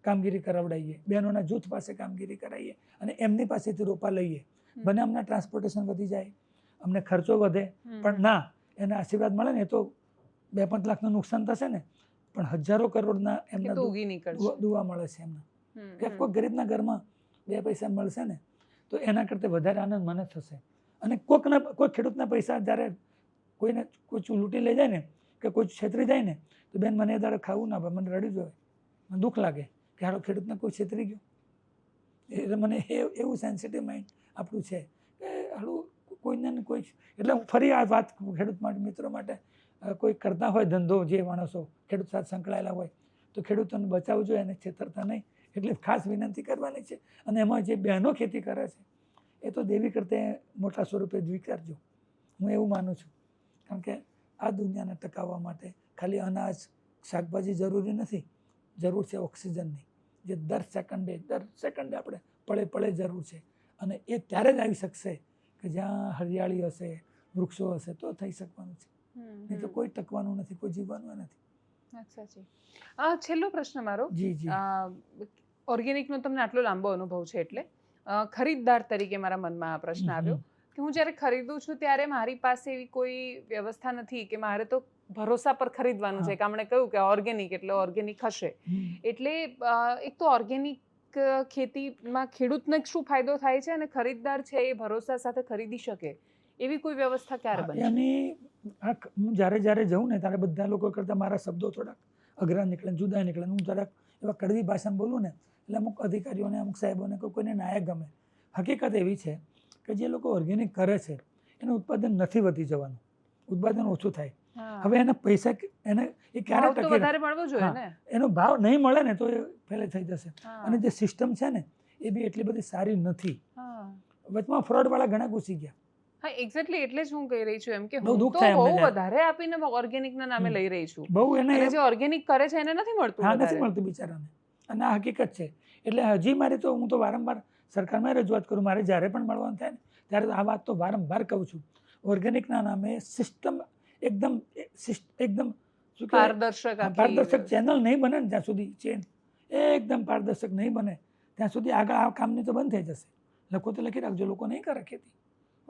કામગીરી કરાવડાવીએ, બહેનોના જૂથ પાસે કામગીરી કરાવીએ અને એમની પાસેથી રોપા લઈએ. બને અમને ટ્રાન્સપોર્ટેશન વધી જાય, અમને ખર્ચો વધે, પણ ના, એને આશીર્વાદ મળે ને, એ તો 2-5 લાખનું નુકસાન થશે ને, પણ હજારો કરોડના એમના દુવા મળે છે એમના. કે કોઈ ગરીબના ઘરમાં 2 પૈસા મળશે ને, તો એના કરતાં વધારે આનંદ મને થશે. અને કોઈ ખેડૂતના પૈસા જ્યારે કોઈ લૂંટી લઈ જાય ને, કે કોઈ છેતરી જાય ને, તો બેન મને એ દાડે ખાવું ના ભાઈ, મને રડી જોઈએ, મને દુઃખ લાગે કે હારો ખેડૂતને કોઈ છેતરી ગયો. એટલે મને એવું સેન્સિટિવ માઇન્ડ આપણું છે કે હાલું કોઈને ને કોઈ. એટલે હું ફરી આ વાત ખેડૂત માટે, મિત્રો માટે, કોઈ કરતા હોય ધંધો, જે માણસો ખેડૂત સાથે સંકળાયેલા હોય, તો ખેડૂતોને બચાવવું જોઈએ, એને છેતરતા નહીં. એટલે ખાસ વિનંતી કરવાની છે. અને એમાં જે બહેનો ખેતી કરે છે, એ તો દેવી કરતાં મોટા સ્વરૂપે સ્વીકારજો, હું એવું માનું છું. કારણ કે આ દુનિયાને ટકાવવા માટે ખાલી અનાજ, શાકભાજી જરૂરી નથી, જરૂર છે ઓક્સિજનની, જે દર સેકન્ડે આપણે પળે જરૂર છે. અને એ ત્યારે જ આવી શકશે કે જ્યાં હરિયાળી હશે, વૃક્ષો હશે, તો થઈ શકવાનું છે. નહીં તો કોઈ ટકવાનું નથી, કોઈ જીવવાનું નથી. સાચી. છેલ્લો પ્રશ્ન મારો. જી. ઓર્ગેનિકનો તમને આટલો લાંબો અનુભવ છે, એટલે ખરીદદાર તરીકે મારા મનમાં આ પ્રશ્ન આવ્યો કે હું જ્યારે ખરીદું છું ત્યારે મારી પાસે એવી કોઈ વ્યવસ્થા નથી કે મારે તો ભરોસા પર ખરીદવાનું છે, કે આપણે કહ્યું કે ઓર્ગેનિક એટલે ઓર્ગેનિક હશે. એટલે એક તો ઓર્ગેનિક ખેતીમાં ખેડૂતને શું ફાયદો થાય છે, અને ખરીદદાર છે એ ભરોસા સાથે ખરીદી શકે એવી કોઈ વ્યવસ્થા ક્યારે બને? એની હું જ્યારે જઉં ને ત્યારે બધા લોકો કરતાં મારા શબ્દો થોડાક અઘરા નીકળે, જુદા નીકળે. હું જરાક એવા કડવી ભાષામાં બોલું ને, એટલે અમુક અધિકારીઓને, અમુક સાહેબોને, કોઈને નાયક ગમે. હકીકત એવી છે કે જે લોકો ઓર્ગેનિક કરે છે એનું ઉત્પાદન નથી વધી જવાનું, ઉત્પાદન ઓછું થાય. હવે એને પૈસા, એને એ ક્યારે ટકે, વધારે મળવો જોઈએ ને, એનો ભાવ નહીં મળે ને તો એ ફેલે થઈ જશે. અને જે સિસ્ટમ છે ને એ બી એટલી બધી સારી નથી. વચમાં ફ્રોડવાળા ઘણા ઘૂસી ગયા. હા, એક્ઝેક્ટલી. એટલે જ હું કહી રહી છું એમ કે બહુ હું દુઃખ તો થાય બહુ અમને વધારે આપીને ઓર્ગેનિકના નામે લઈ રહી છું. બહુ એને જે ઓર્ગેનિક કરે છે એને નથી મળતું. હા, નથી મળતું બિચારાને. અને આ હકીકત છે. એટલે હજી મારે તો, હું તો વારંવાર સરકારમાં રજૂઆત કરું, મારે જ્યારે પણ મળવાનું થાય ને ત્યારે આ વાત તો વારંવાર કહું છું. ઓર્ગેનિકના નામે સિસ્ટમ એકદમ પારદર્શક ચેનલ નહીં બને ને ત્યાં સુધી, ચેન એકદમ પારદર્શક નહીં બને ત્યાં સુધી આગળ આ કામની તો બંધ થઈ જશે. લખો તો લખી રાખજો, લોકો નહીં કરે ખેતી.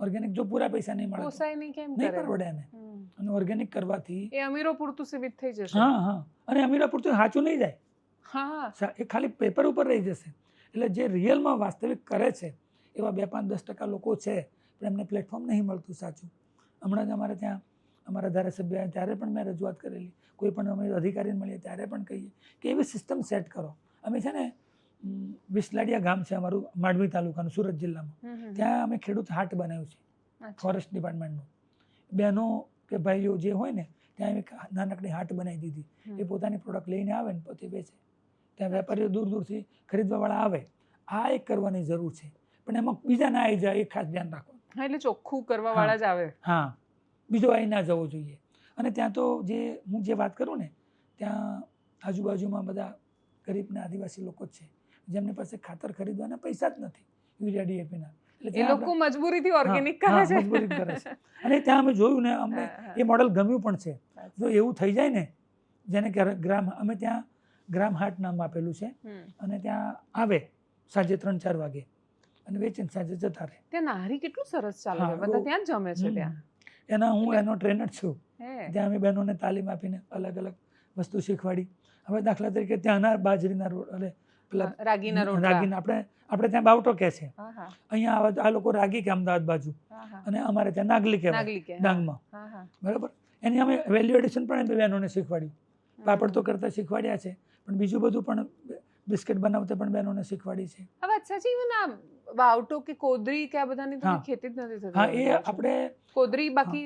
ઓર્ગેનિક જો પૂરા પૈસા નહીં મળે તો પોસાય નહીં કેમ નહીં કરે પરવડે એને. અને ઓર્ગેનિક કરવાથી એ અમીરો પૂરતું સીમિત થઈ જશે. હા અને અમીરા પૂરતું સાચું નહીં જાય, હા એ ખાલી પેપર ઉપર રહી જશે. એટલે જે રિયલમાં વાસ્તવિક કરે છે એવા 2-5-10% લોકો છે, પણ એમને પ્લેટફોર્મ નહીં મળતું સાચું. હમણાં જ અમારે ત્યાં અમારા ધારાસભ્ય આવ્યા ત્યારે પણ મેં રજૂઆત કરેલી, કોઈ પણ અમે અધિકારીને મળીએ ત્યારે પણ કહીએ કે એવી સિસ્ટમ સેટ કરો. અમે છે ને વિસલાડિયા ગામ છે અમારું માંડવી તાલુકાનું સુરત જિલ્લામાં, ત્યાં અમે ખેડૂત હાટ બનાવ્યું છે ફોરેસ્ટ ડિપાર્ટમેન્ટનું. બહેનો કે ભાઈઓ જે હોય ને ત્યાં એક નાનકડી હાટ બનાવી દીધી. એ પોતાની પ્રોડક્ટ લઈને આવે ને પોતે વેચે. ત્યાં વેપારીઓ દૂર દૂરથી ખરીદવાવાળા આવે. આ એક કરવાની જરૂર છે, પણ એમાં બીજા ના આવી જાય એ ખાસ ધ્યાન રાખવાનું. હા એટલે ચોખ્ખું કરવા વાળા જ આવે. હા, બીજો આવી ના જવો જોઈએ. અને ત્યાં તો હું જે વાત કરું ને, ત્યાં આજુબાજુમાં બધા ગરીબ ને આદિવાસી લોકો જ છે જેમની પાસે ખાતર ખરીદવાના પૈસા જ નથી, યુરિયા ડીએપીના. એ લોકો મજબૂરીથી ઓર્ગેનિક કરે છે. મજબૂરી કરે છે. અને ત્યાં અમે જોયું ને, અમને એ મોડલ ગમ્યું પણ છે. જો એવું થઈ જાય ને, જેને કે ગ્રામ, અમે ત્યાં ગ્રામ હાટ નામ આપેલું છે, અને ત્યાં આવે સાંજે 3-4 વાગે અને વેચીને સાંજે જતા રહે. ત્યાં નાહરી કેટલું સરસ ચાલે છે, બધા ત્યાં જ જમે છે. ત્યાં હું એનો ટ્રેનર છું. ત્યાં અમે બહેનોને તાલીમ આપીને અલગ અલગ વસ્તુ શીખવાડી. હવે દાખલા તરીકે ત્યાંના બાજરીના રોટલા, પેલા રાગીના આપણે ત્યાં બાવટો કહે છે, અહીંયા આ લોકો રાગી કે અમદાવાદ બાજુ, અને અમારે ત્યાં નાગલી કહેવાય ડાંગમાં. બરાબર, એની અમે વેલ્યુ એડિશન પણ બહેનોને શીખવાડ્યું. પાપડ તો કરતા શીખવાડ્યા છે, પણ બીજું બધું પણ બિસ્કિટ બનાવતા પણ બહેનોને શીખવાડી છે. આ વાત સાચી. ના વાવટો કે કોદરી કે આ બધાની તો ખેતી જ નથી થતી. હા, એ આપણે કોદરી બાકી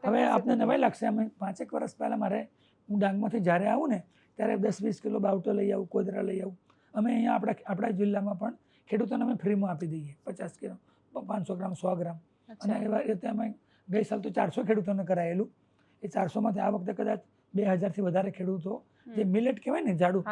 હવે આપને નવાઈ લાગશે. અમે 5-1 વર્ષ પહેલા મારે, હું ડાંગમાંથી જ્યારે આવું ને ત્યારે 10-20 કિલો બાવટો લઈ આવું, કોદરા લઈ આવું. અમે અહીંયા આપણા જિલ્લામાં પણ ખેડૂતોને અમે ફ્રીમાં આપી દઈએ, 50 કિલો, 500 ગ્રામ, 100 ગ્રામ. અને એવા રીતે અમે ગઈ સાલ તો 400 ખેડૂતોને કરાયેલું. એ 400માંથી આ વખતે કદાચ 2000થી વધારે ખેડૂતો, જે મિલેટ કહેવાય ને, જાડું,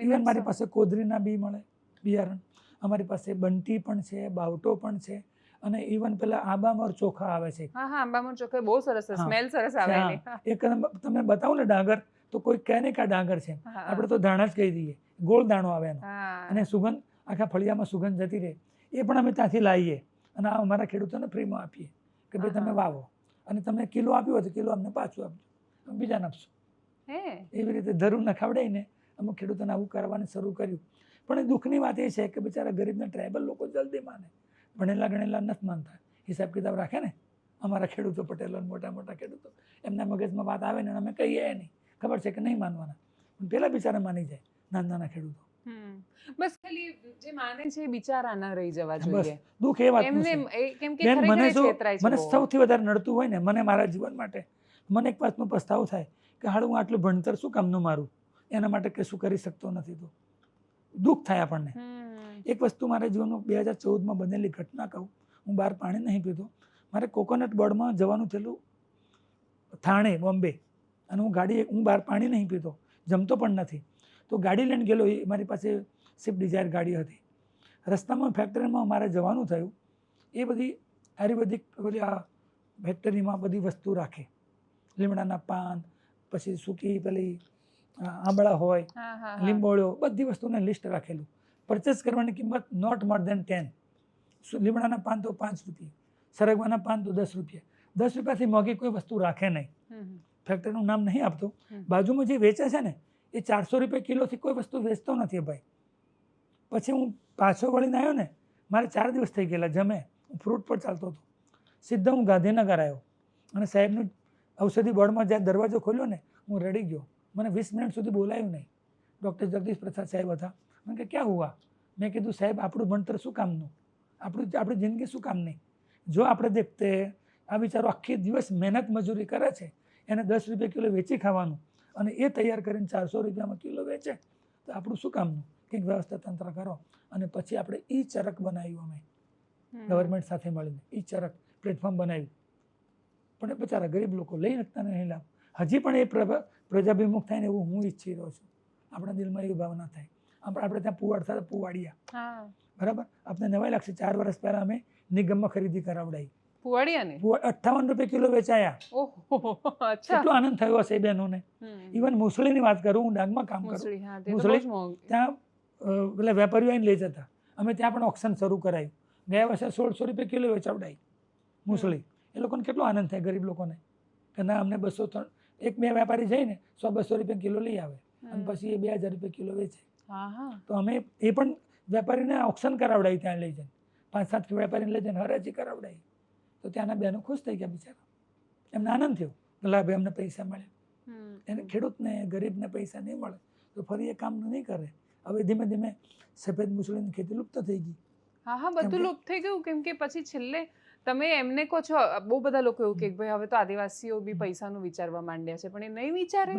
ઇવન મારી પાસે કોદરીના બી મળે, બિયારણ. અમારી પાસે બંટી પણ છે, બાવટો પણ છે, અને ઇવન પેલા આંબામોર ચોખા આવે છે. આંબામોર ચોખા બહુ સરસ, સ્મેલ સરસ આવે. એક તમને બતાવું ને ડાંગર, તો કોઈ કહે ને કે આ ડાંગર છે, આપણે તો દાણા જ કહી દઈએ. ગોળ દાણો આવે એનો, અને સુગંધ આખા ફળિયામાં સુગંધ જતી રહે. એ પણ અમે ત્યાંથી લાવીએ અને અમારા ખેડૂતોને ફ્રીમાં આપીએ કે ભાઈ તમે વાવો, અને તમને કિલો આપ્યું હોય તો કિલો અમને પાછું આપજો, અમે બીજાને આપશું. એવી રીતે ધરું નખાવડાવીને અમુક ખેડૂતોને આવું કરવાનું શરૂ કર્યું. પણ દુઃખની વાત એ છે કે બિચારા ગરીબના ટ્રાઇબલ લોકો જલ્દી માને, ભણેલા ગણેલા નથી માનતા. હિસાબ કિતાબ રાખે ને અમારા ખેડૂતો, પટેલો, મોટા મોટા ખેડૂતો, એમના મગજમાં વાત આવે ને અમે કહીએ નહીં, ખબર છે કે નહીં માનવાના, પણ પેલા બિચારા માની જાય, નાના નાના ખેડૂતો. બસ ખાલી જે માને છે એ બિચારા ના રહી જવા જોઈએ. દુઃખ એ વાત મને સૌથી વધારે નડતું હોય ને, મને મારા જીવન માટે મને એક વાતનો પસ્તાવો થાય કે હાલ હું આટલું ભણતર શું કામનું મારું, એના માટે કશું કરી શકતો નથી. તો દુઃખ થાય આપણને. એક વસ્તુ મારા જીવનમાં 2014માં બનેલી ઘટના કહું. હું બહાર પાણી નહીં પીતો. મારે કોકોનટ બોર્ડમાં જવાનું થયેલું, થાણે, બોમ્બે, અને હું બહાર પાણી નહીં પીતો, જમતો પણ નથી. તો ગાડી લઈને ગયેલો. એ મારી પાસે સ્વિફ્ટ ડિઝાયર ગાડી હતી. રસ્તામાં ફેક્ટરીમાં મારે જવાનું થયું. એ બધી આયુર્વેદિક બધી આ ફેક્ટરીમાં બધી વસ્તુ રાખે, લીમડાના પાન, પછી સૂકી પેલી આંબળા હોય, લીંબોળીઓ, બધી વસ્તુને લિસ્ટ રાખેલું. પરચેસ કરવાની કિંમત નોટ મોર દેન 10. લીમડાના પાન તો 5 રૂપિયા, સરગવાના પાન તો 10 રૂપિયા. 10 રૂપિયાથી મોંઘી કોઈ વસ્તુ રાખે નહીં. ફેક્ટરીનું નામ નહીં આપતો. બાજુમાં જે વેચે છે ને એ 400 રૂપિયા કિલોથી કોઈ વસ્તુ વેચતો નથી ભાઈ. પછી હું પાછો વળીને આવ્યો ને, મારે 4 દિવસ થઈ ગયેલા જમે. હું ફ્રૂટ પર ચાલતો હતો. સીધો હું ગાંધીનગર આવ્યો, અને સાહેબનું ઔષધિ બોર્ડમાં જ્યાં દરવાજો ખોલ્યો ને, હું રડી ગયો. મને 20 મિનિટ સુધી બોલાયું નહીં. ડૉક્ટર જગદીશ પ્રસાદ સાહેબ હતા. મને કે ક્યાં હુઆ? મેં કીધું સાહેબ આપણું ભણતર શું કામનું, આપણી જિંદગી શું કામની? જો આપણે દેખતે આ બિચારો આખી દિવસ મહેનત મજૂરી કરે છે, એને 10 રૂપિયા કિલો વેચી ખાવાનું, અને એ તૈયાર કરીને 400 રૂપિયામાં કિલો વેચે, તો આપણું શું કામનું? કંઈક વ્યવસ્થા તંત્ર કરો. અને પછી આપણે ઈ ચરક બનાવ્યું અમે ગવર્મેન્ટ સાથે મળીને. ઈ ચરક પ્લેટફોર્મ બનાવ્યું. પણ એ બિચારા ગરીબ લોકો લઈ શકતા નહીં લાભ. હજી પણ એ પ્રજાભિમુખ થાય ને એવું હું ઈચ્છી રહ્યો છું. આપણા દિલમાં એવી ભાવના થાય. આપણે ત્યાં પુવાડ થાય, પુવાડિયા, બરાબર. આપણે નવાઈ લાગશે. 4 વર્ષ પહેલા અમે નિગમમાં ખરીદી કરાવડાવી. પુવાડિયાની 58 રૂપિયા કિલો વેચાયા. કેટલો આનંદ થયો હશે બહેનોને. ઇવન મુસળીની વાત કરું, હું ડાંગમાં કામ કરું. મુસળી ત્યાં પેલા વેપારીઓ આવીને લઈ જતા. અમે ત્યાં પણ ઓક્શન શરૂ કરાયું. ગયા વર્ષે 1600 રૂપિયા કિલો વેચાવડાવી. મૂસળી, એ લોકોને કેટલો આનંદ થાય ગરીબ લોકોને કે ના અમને 200 એક બે વેપારી જઈને 100-200 રૂપિયા કિલો લઈ આવે અને પછી એ 2000 રૂપિયા કિલો વેચે. તો અમે એ પણ વેપારીને ઓપ્શન કરાવડાવી, ત્યાં લઈ જઈને 5-7 વેપારીને લઈ જઈને હરાજી કરાવડાવી. તો ત્યાંના બહેનો ખુશ થઈ ગયા બિચારા, એમને આનંદ થયો કે લાભ અમને પૈસા મળે. એને ખેડૂતને ગરીબને પૈસા નહીં મળે તો ફરી એ કામ નહીં કરે. હવે ધીમે ધીમે સફેદ મૂસળીની ખેતી લુપ્ત થઈ ગઈ. બધું લુપ્ત થઈ ગયું, કેમ કે પછી છેલ્લે તમે એમને કહો છો, બહુ બધા લોકો એવું કે ભાઈ હવે તો આદિવાસીઓ બી પૈસાનું વિચારવા માંડ્યા છે, પણ એ નહીં વિચારે.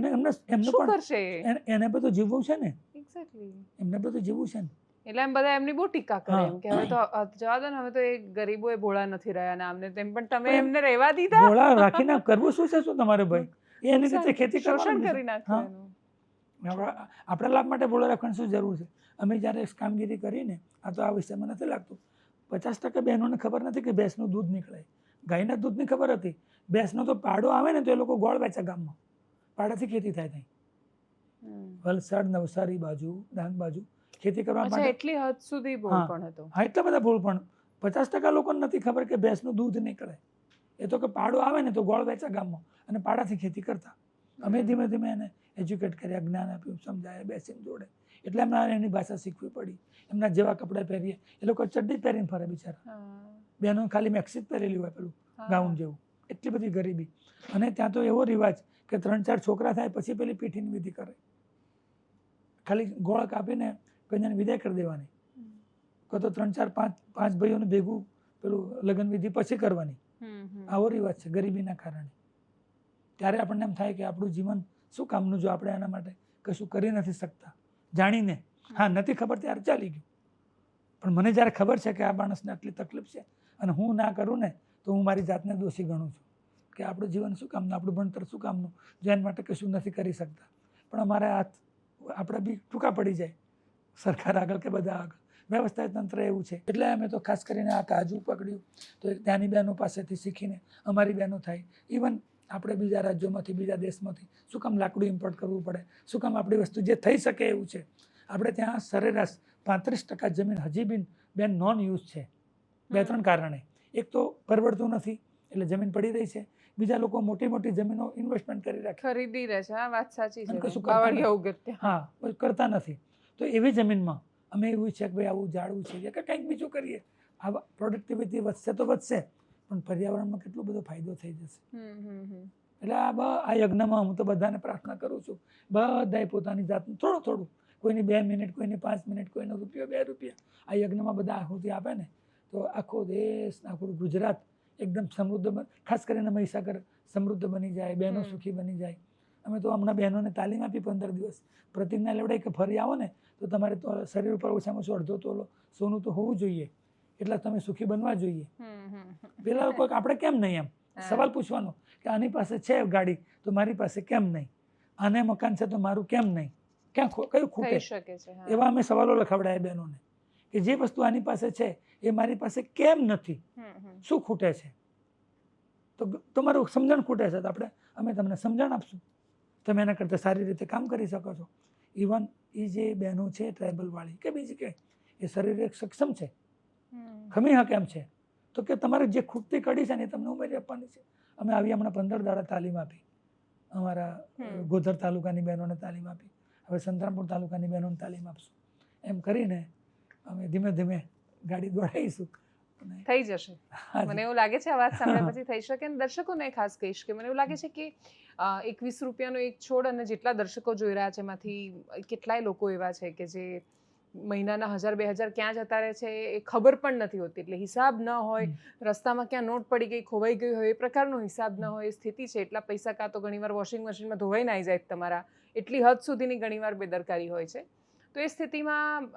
શું કરશે? એને બધું જીવવું છે ને. એક્ઝેક્ટલી, એમને બધું જીવવું છે ને. એટલે એમ બધા એમની બહુ ટીકા કરે એમ કે હવે તો જવા દો ને, હવે તો એ ગરીબો એ ભોળા નથી રહ્યા ને આમને તેમ, પણ તમે એમને રહેવા દીધા. ભોળા રાખીને કરવું શું છે? શું તમારે ભાઈ એની રીતે ખેતી શોષણ કરી નાખ્યું. આપણા લાભ માટે ભોળા રાખવાની શું જરૂર છે? અમે જ્યારે કામગીરી કરીને, આ તો આ વિષયમાં નથી લાગતું, 50% બહેનોને ખબર નથી કે ભેંસનું દૂધ નીકળે. ગાયના દૂધની ખબર હતી, ભેંસનો તો પાડો આવે ને તો એ લોકો ગોળ વેચે ગામમાં, પાડાથી ખેતી થાય ત્યાં. વલસાડ, નવસારી બાજુ, ડાંગ બાજુ ખેતી કરવા માટે એટલી હદ સુધી ભૂલપણ હતો. હા, એટલા બધા ભૂલપણ. 50% લોકોને નથી ખબર કે ભેંસનું દૂધ નીકળે. એ તો કે પાડો આવે ને તો ગોળ વેચા ગામમાં અને પાડાથી ખેતી કરતા. અમે ધીમે ધીમે એને એજ્યુકેટ કર્યા, જ્ઞાન આપ્યું, સમજાય, બેસીને જોડે. એટલે એમને એની ભાષા શીખવી પડી. એમના જેવા કપડાં પહેરીએ, એ લોકો ચડ્ડી પહેરીને ફરે બિચારા. બહેનો ખાલી મેક્સી જ પહેરેલી હોય, પેલું ગાઉન જેવું. એટલી બધી ગરીબી. અને ત્યાં તો એવો રિવાજ કે 3-4 છોકરા થાય પછી પેલી પીઠીની વિધિ કરે. ખાલી ગોળ કાપીને કન્યાને વિદાય કરી દેવાની. કાં તો 3-4-5 ભાઈઓને ભેગું પેલું લગ્ન વિધિ પછી કરવાની. આવો રિવાજ છે ગરીબીના કારણે. ત્યારે આપણને એમ થાય કે આપણું જીવન શું કામનું જો આપણે એના માટે કશું કરી નથી શકતા. જાણીને, નથી ખબર ત્યારે ચાલી ગયું, પણ મને જ્યારે ખબર છે કે આ માણસને આટલી તકલીફ છે અને હું ના કરું ને તો હું મારી જાતને દોષી ગણું છું કે આપણું જીવન શું કામનું, આપણું ભણતર શું કામનું, જો એના માટે કશું નથી કરી શકતા. પણ અમારા હાથ આપણે બી ટૂંકા પડી જાય સરકાર આગળ કે બધા આગળ. વ્યવસ્થા તંત્ર એવું છે. એટલે અમે તો ખાસ કરીને આ કાજુ પકડ્યું તો ત્યાંની બહેનો પાસેથી શીખીને અમારી બહેનો થાય. ઇવન આપણે બીજા રાજ્યોમાંથી, બીજા દેશમાંથી શું કામ લાકડું ઇમ્પોર્ટ કરવું પડે? શું કામ આપણી વસ્તુ જે થઈ શકે એવું છે? આપણે ત્યાં સરેરાશ 35% જમીન હજી બી બેન નોન યુઝ છે. 2-3 કારણે. એક તો પરવડતું નથી એટલે જમીન પડી રહી છે. બીજા લોકો મોટી મોટી જમીનો ઇન્વેસ્ટમેન્ટ કરી રાખે, ખરીદી રહે છે. આ વાત સાચી છે. કશું કરતા નથી. તો એવી જમીનમાં અમે એવું છે કે ભાઈ આવું ઝાડવું છે કે કંઈક બીજું કરીએ. આવા પ્રોડક્ટિવિટી વધશે તો વધશે, પણ પર્યાવરણમાં કેટલો બધો ફાયદો થઈ જશે. એટલે આ યજ્ઞમાં હું તો બધાને પ્રાર્થના કરું છું, બધાએ પોતાની જાતનું થોડું થોડું, કોઈની 2 મિનિટ, કોઈની 5 મિનિટ, કોઈનો ₹2 આ યજ્ઞમાં બધા આહુતિ આપે ને તો આખો દેશ, આખું ગુજરાત એકદમ સમૃદ્ધ, ખાસ કરીને મહીસાગર સમૃદ્ધ બની જાય, બહેનો સુખી બની જાય. અમે તો હમણાં બહેનોને તાલીમ આપી 15 દિવસ. પ્રતિજ્ઞા લેવડાવી કે ફરી આવો ને તો તમારે તો શરીર ઉપર ઓછામાં ઓછું 1/2 તોલો સોનું તો હોવું જોઈએ, એટલે તમે સુખી બનવા જોઈએ. પેલા લોકો આપણે કેમ નહીં, એમ સવાલ પૂછવાનો કે આની પાસે છે ગાડી તો મારી પાસે કેમ નહીં, આને મકાન છે તો મારું કેમ નહીં, ક્યાં કયું ખૂટે? એવા અમે સવાલો લખાવડાયા બહેનોને કે જે વસ્તુ આની પાસે છે એ મારી પાસે કેમ નથી, શું ખૂટે છે? તો તમારું સમજણ ખૂટે છે તો અમે તમને સમજણ આપશું, તમે એના કરતાં સારી રીતે કામ કરી શકો છો. ઇવન એ જે બહેનો છે ટ્રાઇબલવાળી કે બીજી કે એ શરીરે સક્ષમ છે, ખમી હક એમ છે, તો કે તમારે જે ખૂટતી કડી છે ને એ તમને ઉમેરી આપવાની છે. અમે આવી હમણાં 15 દાડા તાલીમ આપી, અમારા ગોધર તાલુકાની બહેનોને તાલીમ આપી, હવે સંતરામપુર તાલુકાની બહેનોને તાલીમ આપશું. એમ કરીને અમે ધીમે ધીમે ગાડી દોડાવીશું. થઈ જશે. મને એવું લાગે છે આ વાત સાંભળ્યા પછી થઈ શકે. અને દર્શકોને ખાસ કહીશ કે મને એવું લાગે છે કે 21 રૂપિયાનો એક છોડ, અને જેટલા દર્શકો જોઈ રહ્યા છે એમાંથી કેટલાય લોકો એવા છે કે જે મહિનાના 1000-2000 ક્યાં જતા રહે છે એ ખબર પણ નથી હોતી. એટલે હિસાબ ન હોય, રસ્તામાં ક્યાં નોટ પડી ગઈ, ખોવાઈ ગઈ હોય, એ પ્રકારનો હિસાબ ન હોય, એ સ્થિતિ છે. એટલા પૈસા કાં તો ઘણીવાર વોશિંગ મશીનમાં ધોવાઈ ના જાય તમારા, એટલી હદ સુધીની ઘણીવાર બેદરકારી હોય છે. તો એ સ્થિતિમાં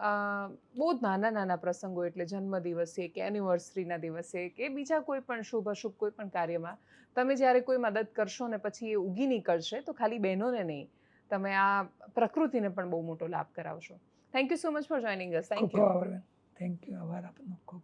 બહુ જ નાના પ્રસંગો, એટલે જન્મદિવસે કે એનિવર્સરીના દિવસે કે બીજા કોઈ પણ શુભ અશુભ કોઈ પણ કાર્યમાં તમે જ્યારે કોઈ મદદ કરશો ને પછી એ ઉગી નીકળશે, તો ખાલી બહેનોને નહીં, તમે આ પ્રકૃતિને પણ બહુ મોટો લાભ કરાવશો. Thank you so much for joining us. Thank you. Thank you. આભાર આપનો ખૂબ.